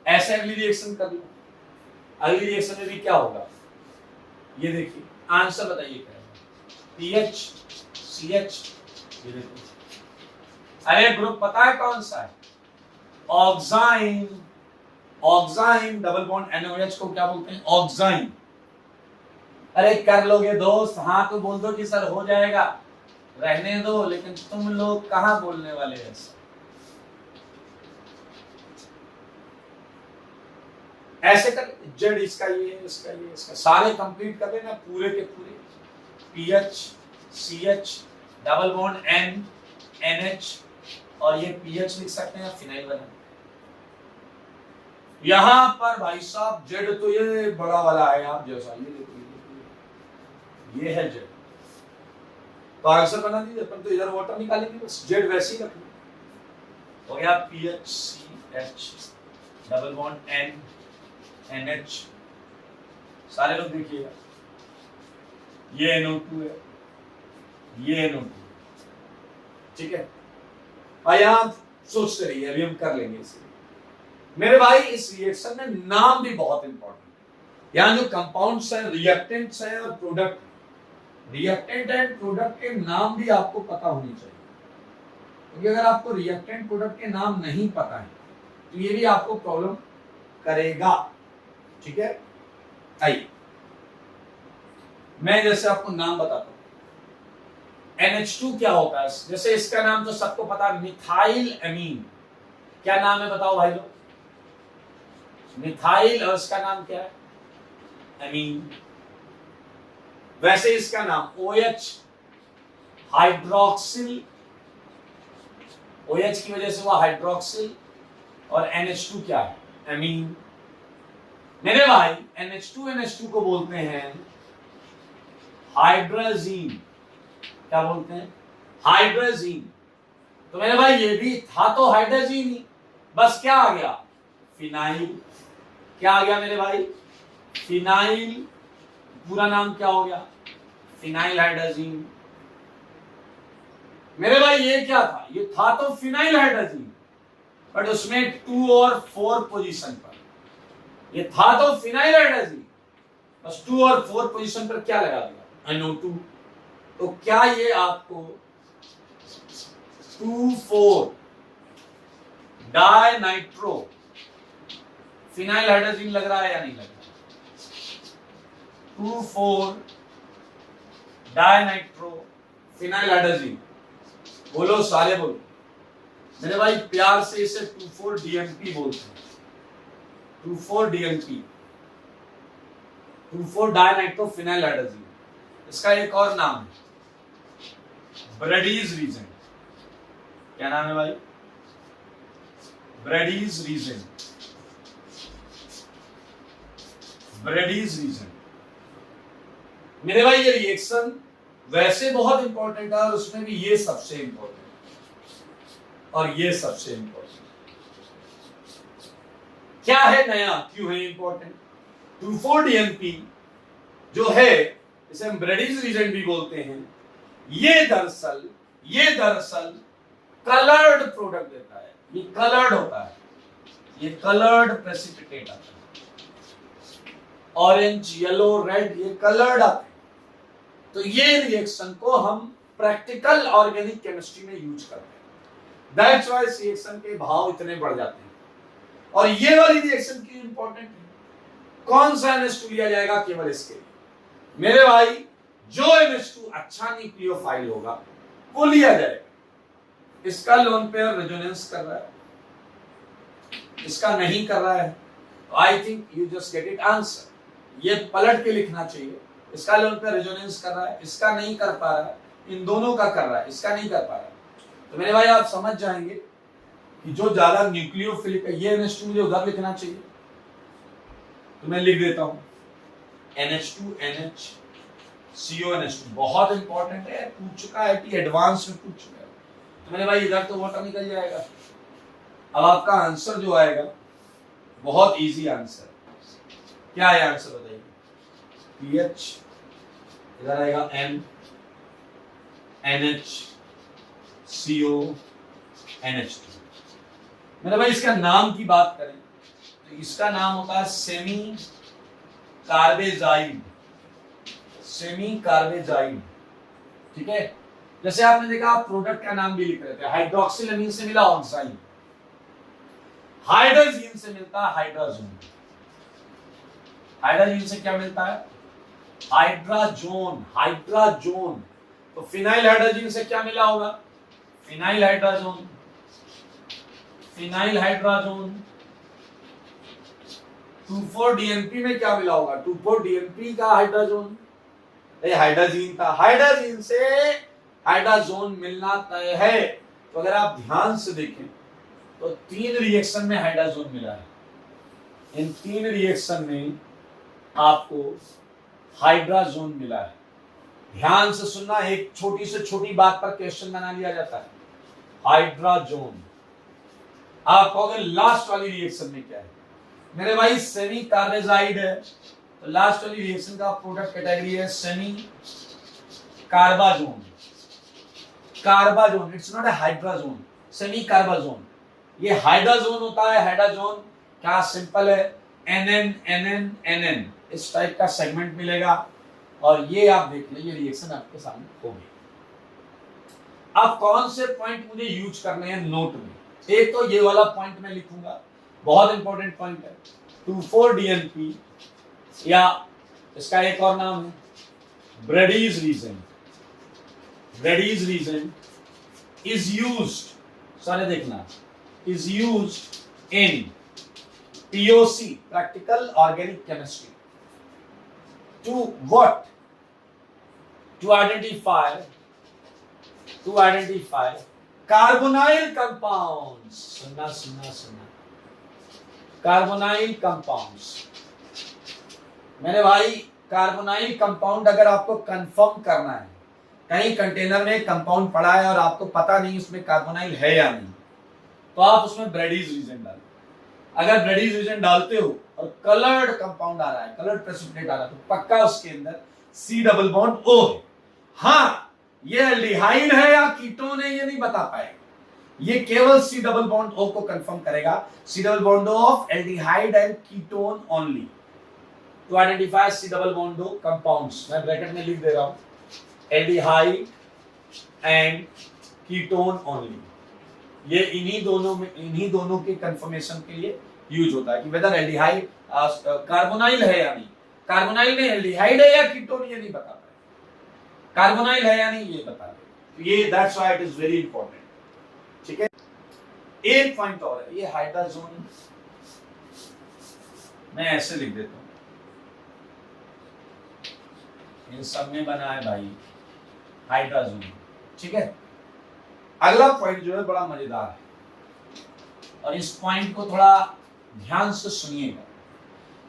ऐसे अगली रिएक्शन कर लो, अगली रिएक्शन में भी क्या होगा, ये देखिए आंसर बताइए क्या है, PHCH। ये देखो, अरे ग्रुप पता है कौन सा है, ऑक्साइन डबल बॉन्ड NOH को क्या बोलते हैं, ऑक्साइन। अरे कर लोगे दोस्त, हाँ तो बोल दो कि सर हो जाएगा, रहने दो, लेकिन तुम लोग कहां बोलने वाले हैं। ऐसे कर, जेड इसका ये, इसका ये, इसका सारे कंप्लीट कर लेना पूरे के पूरे। PHCH डबल बॉन्ड NH, और ये PH लिख सकते हैं, फिनाइल बना। यहां पर भाई साहब जेड तो ये बड़ा वाला है आप जैसा, ये देखो ये है जेड, तो आंसर बना दीजिए। अपन तो इधर वाटर निकालेंगे, बस जेड वैसे ही रखना। हो गया PHCH डबल बॉन्ड NH। सारे लोग देखिएगा, ये NO2 है, ये NO2, ठीक है। और यहां सोचते रहिए, अभी हम कर लेंगे इसे। मेरे भाई इस रिएक्शन में नाम भी बहुत इंपॉर्टेंट। यहां जो कंपाउंड्स हैं, रिएक्टेंट्स हैं और प्रोडक्ट, रिएक्टेंट एंड प्रोडक्ट के नाम भी आपको पता होनी चाहिए, क्योंकि अगर आपको रिएक्टेंट प्रोडक्ट के नाम नहीं पता है तो ये भी आपको प्रॉब्लम करेगा, ठीक है। आइए मैं जैसे आपको नाम बताता हूं, NH2 क्या होता है, जैसे इसका नाम तो सबको पता है, मिथाइल एमीन। क्या नाम है बताओ भाई लोग, मिथाइल, और इसका नाम क्या है, एमीन। वैसे इसका नाम OH हाइड्रोक्सिल, OH की वजह से वो हाइड्रोक्सिल, और NH2 क्या है? एमीन। मेरे भाई NH2 को बोलते हैं हाइड्रोजीन। क्या बोलते हैं? हाइड्रोजीन। तो मेरे भाई ये भी था तो हाइड्रोजीन ही, बस क्या आ गया? फिनाइल। क्या आ गया मेरे भाई? फिनाइल। पूरा नाम क्या हो गया? Phenyl hydrazine. मेरे भाई ये क्या था? ये था तो फिनाइल हाइड्रोजीन, बट उसमें 2 और 4 पोजीशन पर। ये था तो फिनाइल हाइड्रोजीन, बस 2 और 4 पोजीशन पर क्या लगा दिया? NO2। तो क्या ये आपको 2,4 डाइनाइट्रो फिनाइल हाइड्रोजीन लग रहा है या नहीं लग रहा? 2,4 डाइनाइट्रो फिनाइल हाइड्रोजीन। बोलो, सारे बोलो। मेरे भाई प्यार से इसे 2,4 DNP बोलते हैं। 2,4 DNP, 2,4 डाइनाइट्रो फिनाइल हाइड्रोजीन। इसका एक और नाम है ब्रडीज रीजन। क्या नाम है भाई? ब्रडीज रीजन। ब्रडीज रीजन। मेरे भाई ये रिएक्शन वैसे बहुत इंपॉर्टेंट है, और उसमें भी ये सबसे इंपॉर्टेंट और ये सबसे इंपॉर्टेंट। क्या है नया, क्यों है इंपॉर्टेंट? 2,4 DNP जो है, इसे हम ब्रडीज रीजन भी बोलते हैं। ये दरअसल कलर्ड प्रोडक्ट देता है। ये कलर्ड होता है, ये कलर्ड प्रेसिपिटेट आता है। ऑरेंज, येलो, रेड, ये कलर्ड आते हैं। तो ये रिएक्शन को हम प्रैक्टिकल ऑर्गेनिक केमिस्ट्री में यूज करते हैं। दैट्स व्हाई इस रिएक्शन के भाव इतने बढ़ जाते हैं। और ये वाली रिएक्शन क्यों इंपॉर्टेंट है? कौन सा NH2 लिया जाएगा? केवल इसके लिए। मेरे भाई जो NH2 अच्छा न्यूक्लियोफाइल होगा वो लिया जाएगा। इसका लोन पेयर रेजोनेंस कर रहा है, इसका नहीं कर रहा है। I think you just get it answer. ये पलट के लिखना चाहिए। इसका लोन पेयर रेजोनेंस कर रहा है, इसका नहीं कर पा रहा है, इन दोनों का कर रहा है, इसका नहीं कर पा रहा है। तो मेरे भाई आप समझ जाएंगे कि जो ज्यादा न्यूक्लियोफिलिक है, ये NH2 मुझे उधर लिखना चाहिए, तो मैं लिख देता हूं NH2 NH CO NH2। बहुत इंपॉर्टेंट है, पूछ चुका है कि एडवांस में पूछ चुका है। तो मेरे भाई इधर तो वाटर निकल जाएगा। अब आपका आंसर जो आएगा बहुत इजी आंसर। क्या है आंसर बताइए? pH, इधर आएगा N, NH, CO, NH2। मेरे भाई इसका नाम की बात करें तो इसका नाम होता है सेमी कार्बेजाइड। सेमी कार्बेजाइड, ठीक है। जैसे आपने देखा प्रोडक्ट का नाम भी लिख रहे थे, हाइड्रोक्सिल से मिला ऑक्साइन, हाइड्रोजीन से मिलता है हाइड्रोजन। हाइड्रोजीन से क्या मिलता है? हाइड्राजोन। हाइड्राजोन। तो फिनाइल हाइड्रोजीन से क्या मिला होगा? Phenyl hydrazone. Phenyl hydrazone. 2,4 DNP में क्या मिला होगा? 2,4 DNP का हाइड्राजोन, हाइड्रोजीन था। हाइड्रोजीन से हाइड्राजोन मिलना तय है। तो अगर आप ध्यान से देखें तो 3 रिएक्शन में हाइड्राजोन मिला है। इन 3 रिएक्शन में आपको हाइड्राजोन मिला है। ध्यान से सुनना, एक छोटी से छोटी बात पर क्वेश्चन बना लिया जाता है। हाइड्राजोन। आप कहोगे लास्ट वाली रिएक्शन में क्या है? मेरे भाई सेमी कार्बेजाइड है, तो लास्ट वाली रिएक्शन का प्रोडक्ट कैटेगरी है semicarbazone. Carbazone, it's not a hydrazone. Semicarbazone, ये हाइड्राजोन होता है। हाइड्राजोन क्या सिंपल है, NN NN NN, इस टाइप का सेगमेंट मिलेगा। और ये आप देख लो, ये रिएक्शन आपके सामने होगी। अब कौन से पॉइंट मुझे यूज करने हैं नोट में? एक तो ये वाला पॉइंट मैं लिखूंगा, बहुत इंपॉर्टेंट पॉइंट है। 2,4 DNP, या इसका एक और नाम है ब्रडीज रीजन। ब्रडीज रीजन इज यूज्ड, सारे देखना, is used in POC, practical organic chemistry, to what? to identify carbonyl compounds. सुनना कार्बोनाइल कंपाउंड्स। मेरे भाई कार्बोनाइल कंपाउंड अगर आपको कंफर्म करना है, कहीं कंटेनर में कंपाउंड पड़ा है और आपको पता नहीं उसमें कार्बोनाइल है या नहीं, तो आप उसमें ब्रेडीज रीजन डालो। अगर ब्रेडीज रीजन डालते हो और कलर्ड कंपाउंड आ रहा है, कलर्ड प्रेसिपिटेट आ रहा है, तो पक्का उसके अंदर C डबल बॉन्ड O है। हाँ, ये एल्डिहाइड है या कीटोन है ये नहीं बता पाएगा, ये केवल C डबल बॉन्ड O को कंफर्म करेगा। C double bond O of aldehyde and ketone only. To identify C double bond O compounds, मैं ब्रैकेट में लिख दे रहा हूं, एल्डिहाइड एंड कीटोन ओनली। ये इन्हीं दोनों के कंफर्मेशन के लिए यूज होता है कि वेदर एल्डिहाइड कार्बोनाइल है या नहीं। कार्बोनाइल में एल्डिहाइड है या कीटोन ये नहीं बता पाए, कार्बोनाइल है या नहीं ये बता रहे। ये that's why it is very important. ठीक है, एक पॉइंट और है, ये हाइड्रोजन मैं ऐसे लिख देता हूं, इन सब में बना है भाई हाइड्रोजन। ठीक है, अगला पॉइंट जो है बड़ा मजेदार है और इस पॉइंट को थोड़ा ध्यान से सुनिएगा।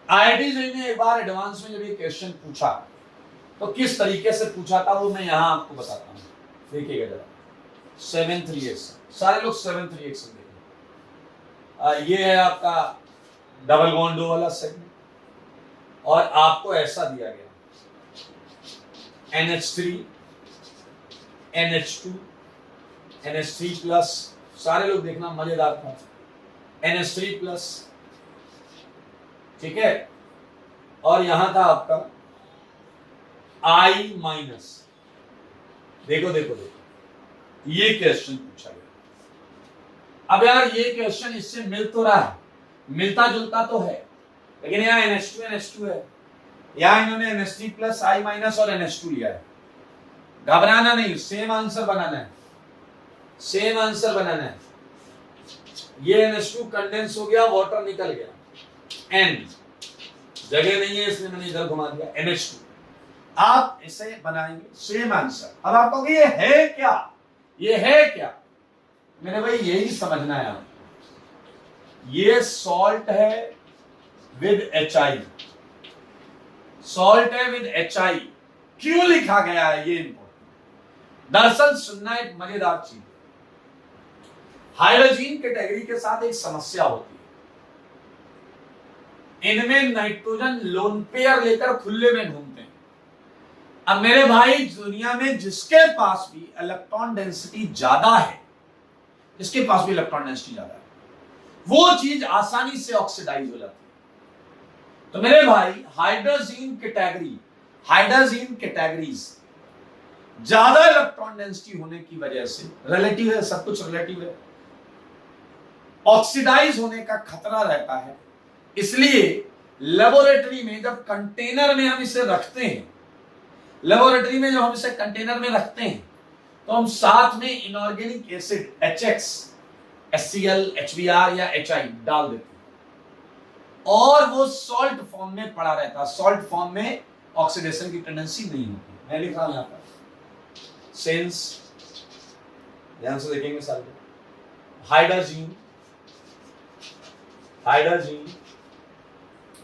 IIT जेईई ने एक बार एडवांस में जब ये क्वेश्चन पूछा तो किस तरीके से पूछा था वो मैं यहां आपको बताता हूं, देखिएगा जरा। 7th रिएक्शन, सारे लोग 7th रिएक्शन देखें। ये है आपका डबल बॉन्ड O वाला सेगमेंट और आपको ऐसा दिया गया NH3 NH2 NH3 प्लस, सारे लोग देखना मजेदार था, NH3 प्लस। ठीक है, और यहां था आपका I माइनस। देखो देखो देखो, ये क्वेश्चन पूछा गया। अब यार ये क्वेश्चन इससे मिल तो रहा है, मिलता जुलता तो है, लेकिन यहाँ NH2 है, यहाँ इन्होंने NH3 प्लस I माइनस और NH2 लिया है। घबराना नहीं, सेम आंसर बनाना है, सेम आंसर बनाना है। ये NH2 कंडेंस हो गया, वाटर निकल गया, N जगह नहीं है इसलिए मैंने इधर घुमा दिया, NH2। आप इसे बनाएंगे सेम आंसर। अब आप कहोगे ये है क्या, ये है क्या? मेरे भाई यही समझना है आपको, ये सॉल्ट है विद HI, सॉल्ट है विद HI। क्यों लिखा गया है ये इंपॉर्टेंट। दरअसल सुनना एक मजेदार चीज, हाइड्रोजन कैटेगरी के साथ एक समस्या होती है, इनमें नाइट्रोजन लोन पेयर लेकर खुले में घूमते हैं। अब मेरे भाई दुनिया में जिसके पास भी इलेक्ट्रॉन डेंसिटी ज्यादा है, जिसके पास भी इलेक्ट्रॉन डेंसिटी ज्यादा है, वो चीज आसानी से ऑक्सीडाइज हो जाती है। तो मेरे भाई हाइड्रोजन कैटेगरीज ज्यादा इलेक्ट्रॉन डेंसिटी होने की वजह से, रिलेटिव है, सब कुछ रिलेटिव है, ऑक्सीडाइज होने का खतरा रहता है। इसलिए लेबोरेटरी में जब कंटेनर में हम इसे रखते हैं, लेबोरेटरी में जब हम इसे कंटेनर में रखते हैं, तो हम साथ में inorganic acid HX, HCl, HBr या HI डाल देते हैं और वो सॉल्ट फॉर्म में पड़ा रहता है। सॉल्ट फॉर्म में ऑक्सीडेशन की टेंडेंसी नहीं होती। मैं लिख रहा हूं यहां पर सेंस, ध्यान से देखेंगे सारे।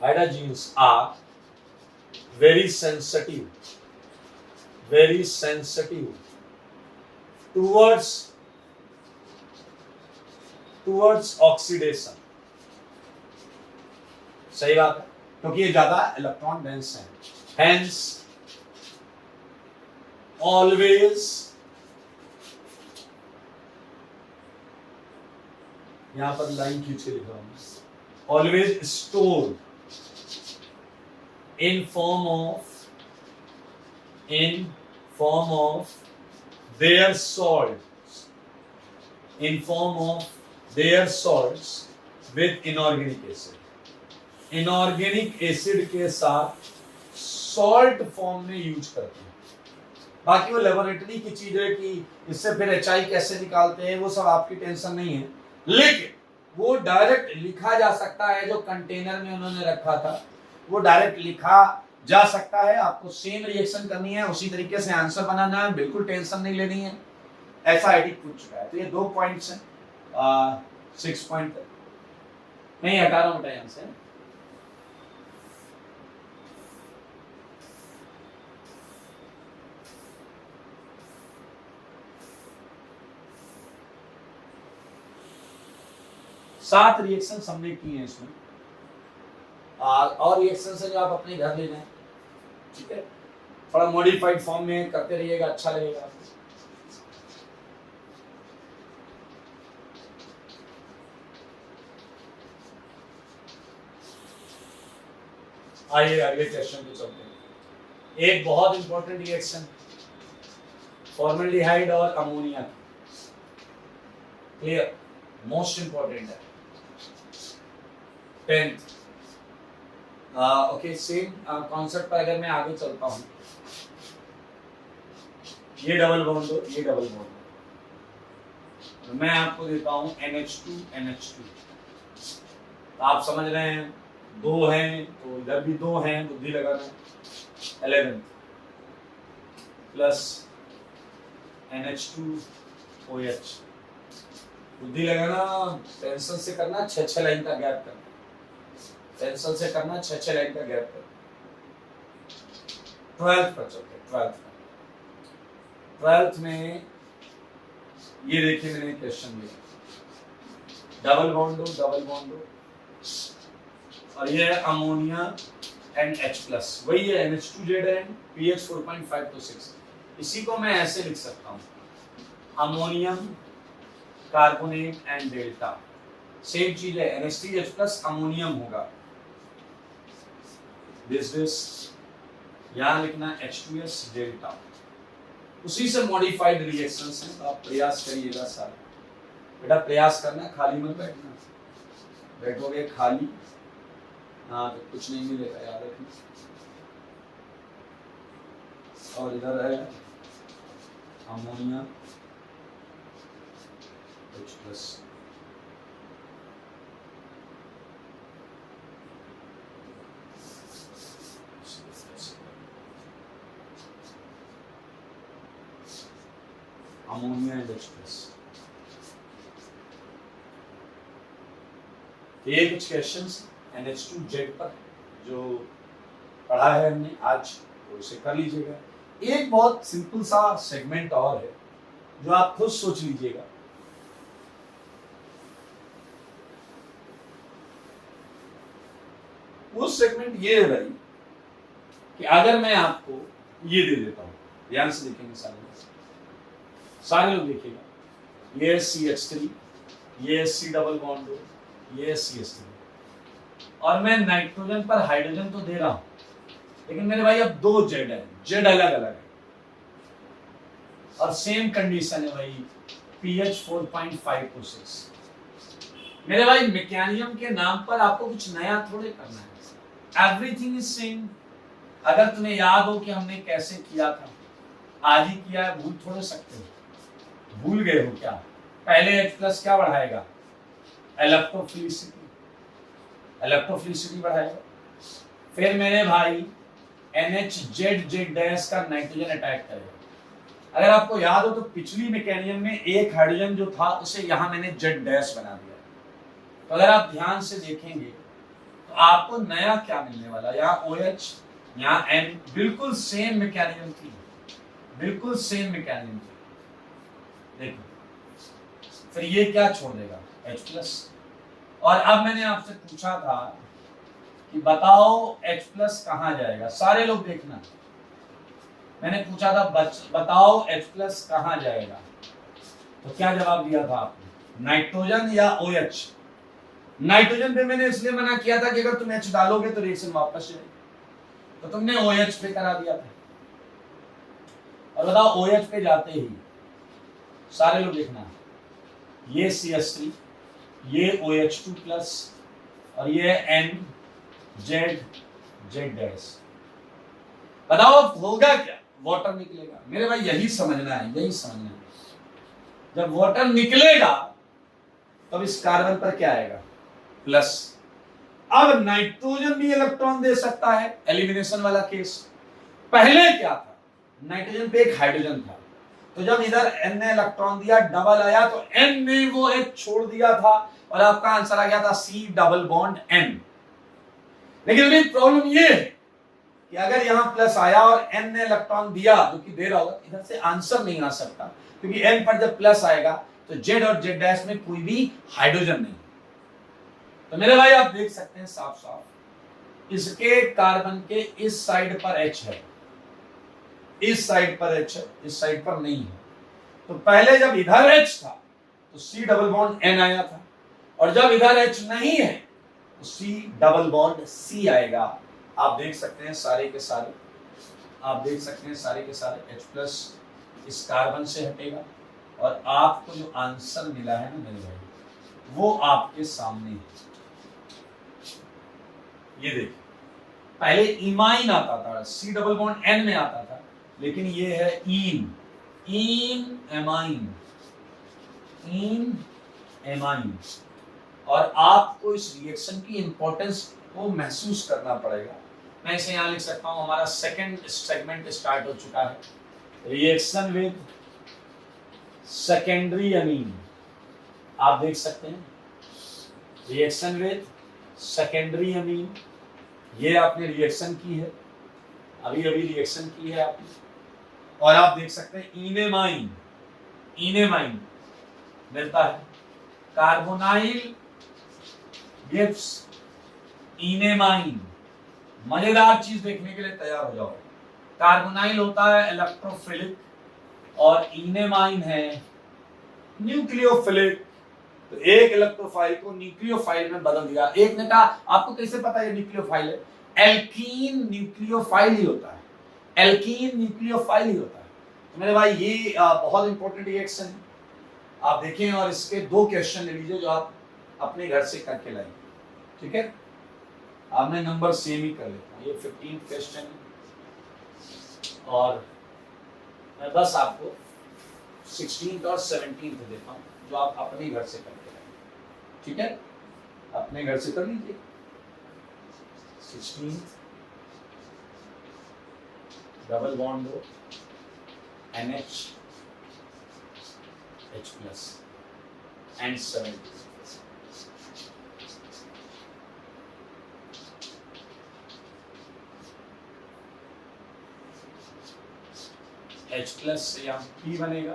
hydrogens are very sensitive towards oxidation। सही बात है, क्योंकि ये ज्यादा इलेक्ट्रॉन डेंस है। Hence always, यहां पर लाइन खींच के लिख रहा हूं, always stored in form of their salts with inorganic acid। Inorganic acid के साथ सॉल्ट फॉर्म में यूज करते हैं। बाकी वो लेबोरेटरी की चीज है कि इससे फिर HI कैसे निकालते हैं, वो सब आपकी टेंशन नहीं है, लेकिन वो डायरेक्ट लिखा जा सकता है। जो कंटेनर में उन्होंने रखा था वो डायरेक्ट लिखा जा सकता है। आपको सेम रिएक्शन करनी है, उसी तरीके से आंसर बनाना है, बिल्कुल टेंशन नहीं लेनी है। ऐसा आईडी पूछ चुका है। तो ये 2 पॉइंट्स हैं, 6 पॉइंट नहीं हटा रहा हूं बेटा यहां से। सात रिएक्शन हमने किए हैं इसमें, और रिएक्शन है जो आप अपने घर ले जाएं, ठीक है। थोड़ा मॉडिफाइड फॉर्म में करते रहिएगा, अच्छा लगेगा आपको। आइए अगले क्वेश्चन पे चलते हैं। एक बहुत इंपॉर्टेंट रिएक्शन, फॉर्मल्डिहाइड और अमोनिया, क्लियर, मोस्ट इंपॉर्टेंट है, 10th। ओके, सेम कॉन्सेप्ट पर अगर मैं आगे चलता हूं, ये डबल बॉन्ड हो, ये डबल बॉन्ड हो, तो मैं आपको देता हूं NH2 NH2। तो आप समझ रहे हैं, 2 हैं तो इधर भी 2 हैं, बुद्धि लगाना, 11 प्लस NH2OH, बुद्धि लगाना, पेंसिल से करना, 6 लाइन का गैप करना, पेंसिल से करना, 6 लाइन का गैप करना। 12th पर चलते हैं। 12th में ये देखिए मैंने क्वेश्चन दिया, डबल बॉन्ड हो, डबल बॉन्ड हो, और ये है अमोनिया एंड H+, वही है NH2ZN pH 4.5 to 6। इसी को मैं ऐसे लिख सकता हूँ, ammonium carbonate and delta, same चीज है, NH3H+ अमोनियम होगा, दिस यहां लिखना H2S डेल्टा। उसी से मॉडिफाइड रिएक्शंस हैं, तो आप प्रयास करिएगा सारे, बेटा प्रयास करना, खाली मत बैठना, बैठोगे खाली हाँ तो कुछ नहीं मिलेगा, याद रखना। और इधर है ammonia H+, ammonia and H+। ये कुछ क्वेश्चंस NH2Z पर जो पढ़ा है हमने आज, तो उसे कर लीजिएगा। एक बहुत सिंपल सा सेगमेंट और है जो आप खुद सोच लीजिएगा, वो सेगमेंट ये है भाई कि अगर मैं आपको ये दे देता हूं, ध्यान से देखेंगे सारे लोग देखिएगा, ये CH3, ये C डबल बॉन्ड हो, ये CH3, और मैं नाइट्रोजन पर हाइड्रोजन तो दे रहा हूं, लेकिन मेरे भाई अब 2 जेड है, जेड अलग अलग है, और सेम कंडीशन है भाई, pH 4.5 to 6। मेरे भाई मैकेनिज्म के नाम पर आपको कुछ नया थोड़े करना है, एवरीथिंग इज सेम। अगर तुम्हें याद हो कि हमने कैसे किया था, आज ही किया है, भूल थोड़े सकते हो, भूल गए हो क्या? पहले H+ क्या बढ़ाएगा? इलेक्ट्रोफिलिसिटी, इलेक्ट्रोफिलिसिटी बढ़ाएगा। फिर मेरे भाई NHZ का नाइट्रोजन अटैक करेगा। अगर आपको याद हो तो पिछली मैकेनिज्म में एक हाइड्रोजन जो था उसे यहां मैंने Z डैश बना दिया। तो अगर आप ध्यान से देखेंगे तो आपको नया क्या मिलने वाला, यहाँ OH, यहाँ N, बिल्कुल सेम मैकेनिज्म थी, बिल्कुल सेम मैकेनिज्म थी। देखो फिर ये क्या छोड़ देगा, H+। और अब मैंने आपसे पूछा था कि बताओ H+ कहां जाएगा, सारे लोग देखना, मैंने पूछा था बताओ H+ कहां जाएगा, तो क्या जवाब दिया था आपने, नाइट्रोजन या OH। नाइट्रोजन पे मैंने इसलिए मना किया था कि अगर तुम H डालोगे तो रिएक्शन वापस जाएगी, तो तुमने OH पे करा दिया था। और बताओ OH पे जाते ही सारे लोग देखना, ये CH3, ये OH2+, और ये NZ डैश। बताओ अब होगा क्या, वाटर निकलेगा। मेरे भाई यही समझना है, यही समझना है। जब वाटर निकलेगा तब इस कार्बन पर क्या आएगा, प्लस, अब नाइट्रोजन भी इलेक्ट्रॉन दे सकता है, एलिमिनेशन वाला केस। पहले क्या था, नाइट्रोजन पे एक हाइड्रोजन था, तो जब इधर n ने इलेक्ट्रॉन दिया, डबल आया, तो n ने वो H छोड़ दिया था और आपका आंसर आ गया था C डबल बॉन्ड N। लेकिन अभी प्रॉब्लम ये है कि अगर यहां प्लस आया और n ने इलेक्ट्रॉन दिया, जो कि दे रहा होगा, इधर से आंसर नहीं आ सकता, क्योंकि n पर जब प्लस आएगा तो Z और Z डैश में कोई भी हाइड्रोजन नहीं। तो मेरे भाई आप देख सकते हैं साफ साफ, इसके कार्बन के इस साइड पर H है, इस साइड पर H है, इस साइड पर नहीं है। तो पहले जब इधर H था तो C डबल बॉन्ड N आया था, और जब इधर H नहीं है तो C डबल बॉन्ड C आएगा। आप देख सकते हैं सारे के सारे, आप देख सकते हैं सारे के सारे H प्लस इस कार्बन से हटेगा, और आपको जो आंसर मिला है ना मेरे भाई, वो आपके सामने है। ये देखिए, पहले इमाइन आता था, C डबल बॉन्ड N में आता था, लेकिन ये है इन, इन एमाइन, इन एमाइन। और आपको इस रिएक्शन की इंपॉर्टेंस को महसूस करना पड़ेगा। मैं इसे यहां लिख सकता हूं, हमारा सेकंड सेगमेंट स्टार्ट हो चुका है, रिएक्शन विद सेकेंडरी अमीन। आप देख सकते हैं रिएक्शन विद सेकेंडरी अमीन, ये आपने रिएक्शन की है, अभी अभी रिएक्शन की है आपने। और आप देख सकते हैं इनेमाइन, इनेमाइन मिलता है, कार्बोनाइल गिव्स इनेमाइन। मजेदार चीज देखने के लिए तैयार हो जाओ। कार्बोनाइल होता है इलेक्ट्रोफिलिक और इनेमाइन है न्यूक्लियोफिलिक। तो एक इलेक्ट्रोफाइल को न्यूक्लियोफाइल में बदल दिया। एक ने कहा आपको कैसे पता है न्यूक्लियोफाइल है? एल्कीन न्यूक्लियोफाइल ही होता है, एल्कीन न्यूक्लियोफाइल ही होता है। तो मेरे भाई ये बहुत इंपॉर्टेंट रिएक्शन है, आप देखें, और इसके 2 क्वेश्चन ले लीजिए जो आप अपने घर से करके लाएंगे, ठीक है? आपने नंबर सेम ही कर लेता, ये 15 क्वेश्चन है, और मैं बस आपको 16th और 17th देता हूँ जो आप अपने घर से करके लाएंगे, ठीक है? अपने घर से कर लीजिए। 16th डबल बॉन्ड दो, NH H plus and 17 H plus से यहाँ P बनेगा,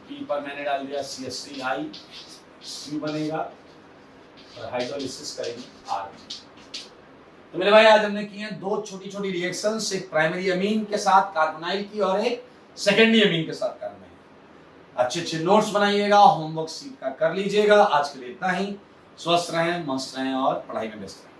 P पर मैंने डाल दिया CH3I, Q बनेगा, और हाइड्रोलिसिस करेंगे R। तो मेरे भाई आज हमने किए 2 छोटी छोटी रिएक्शंस, एक प्राइमरी अमीन के साथ कार्बोनाइल की और एक सेकेंडरी अमीन के साथ कार्बोनाइल। अच्छे अच्छे नोट्स बनाइएगा, होमवर्क सीट का कर लीजिएगा। आज के लिए इतना ही। स्वस्थ रहें, मस्त रहें और पढ़ाई में व्यस्त रहें।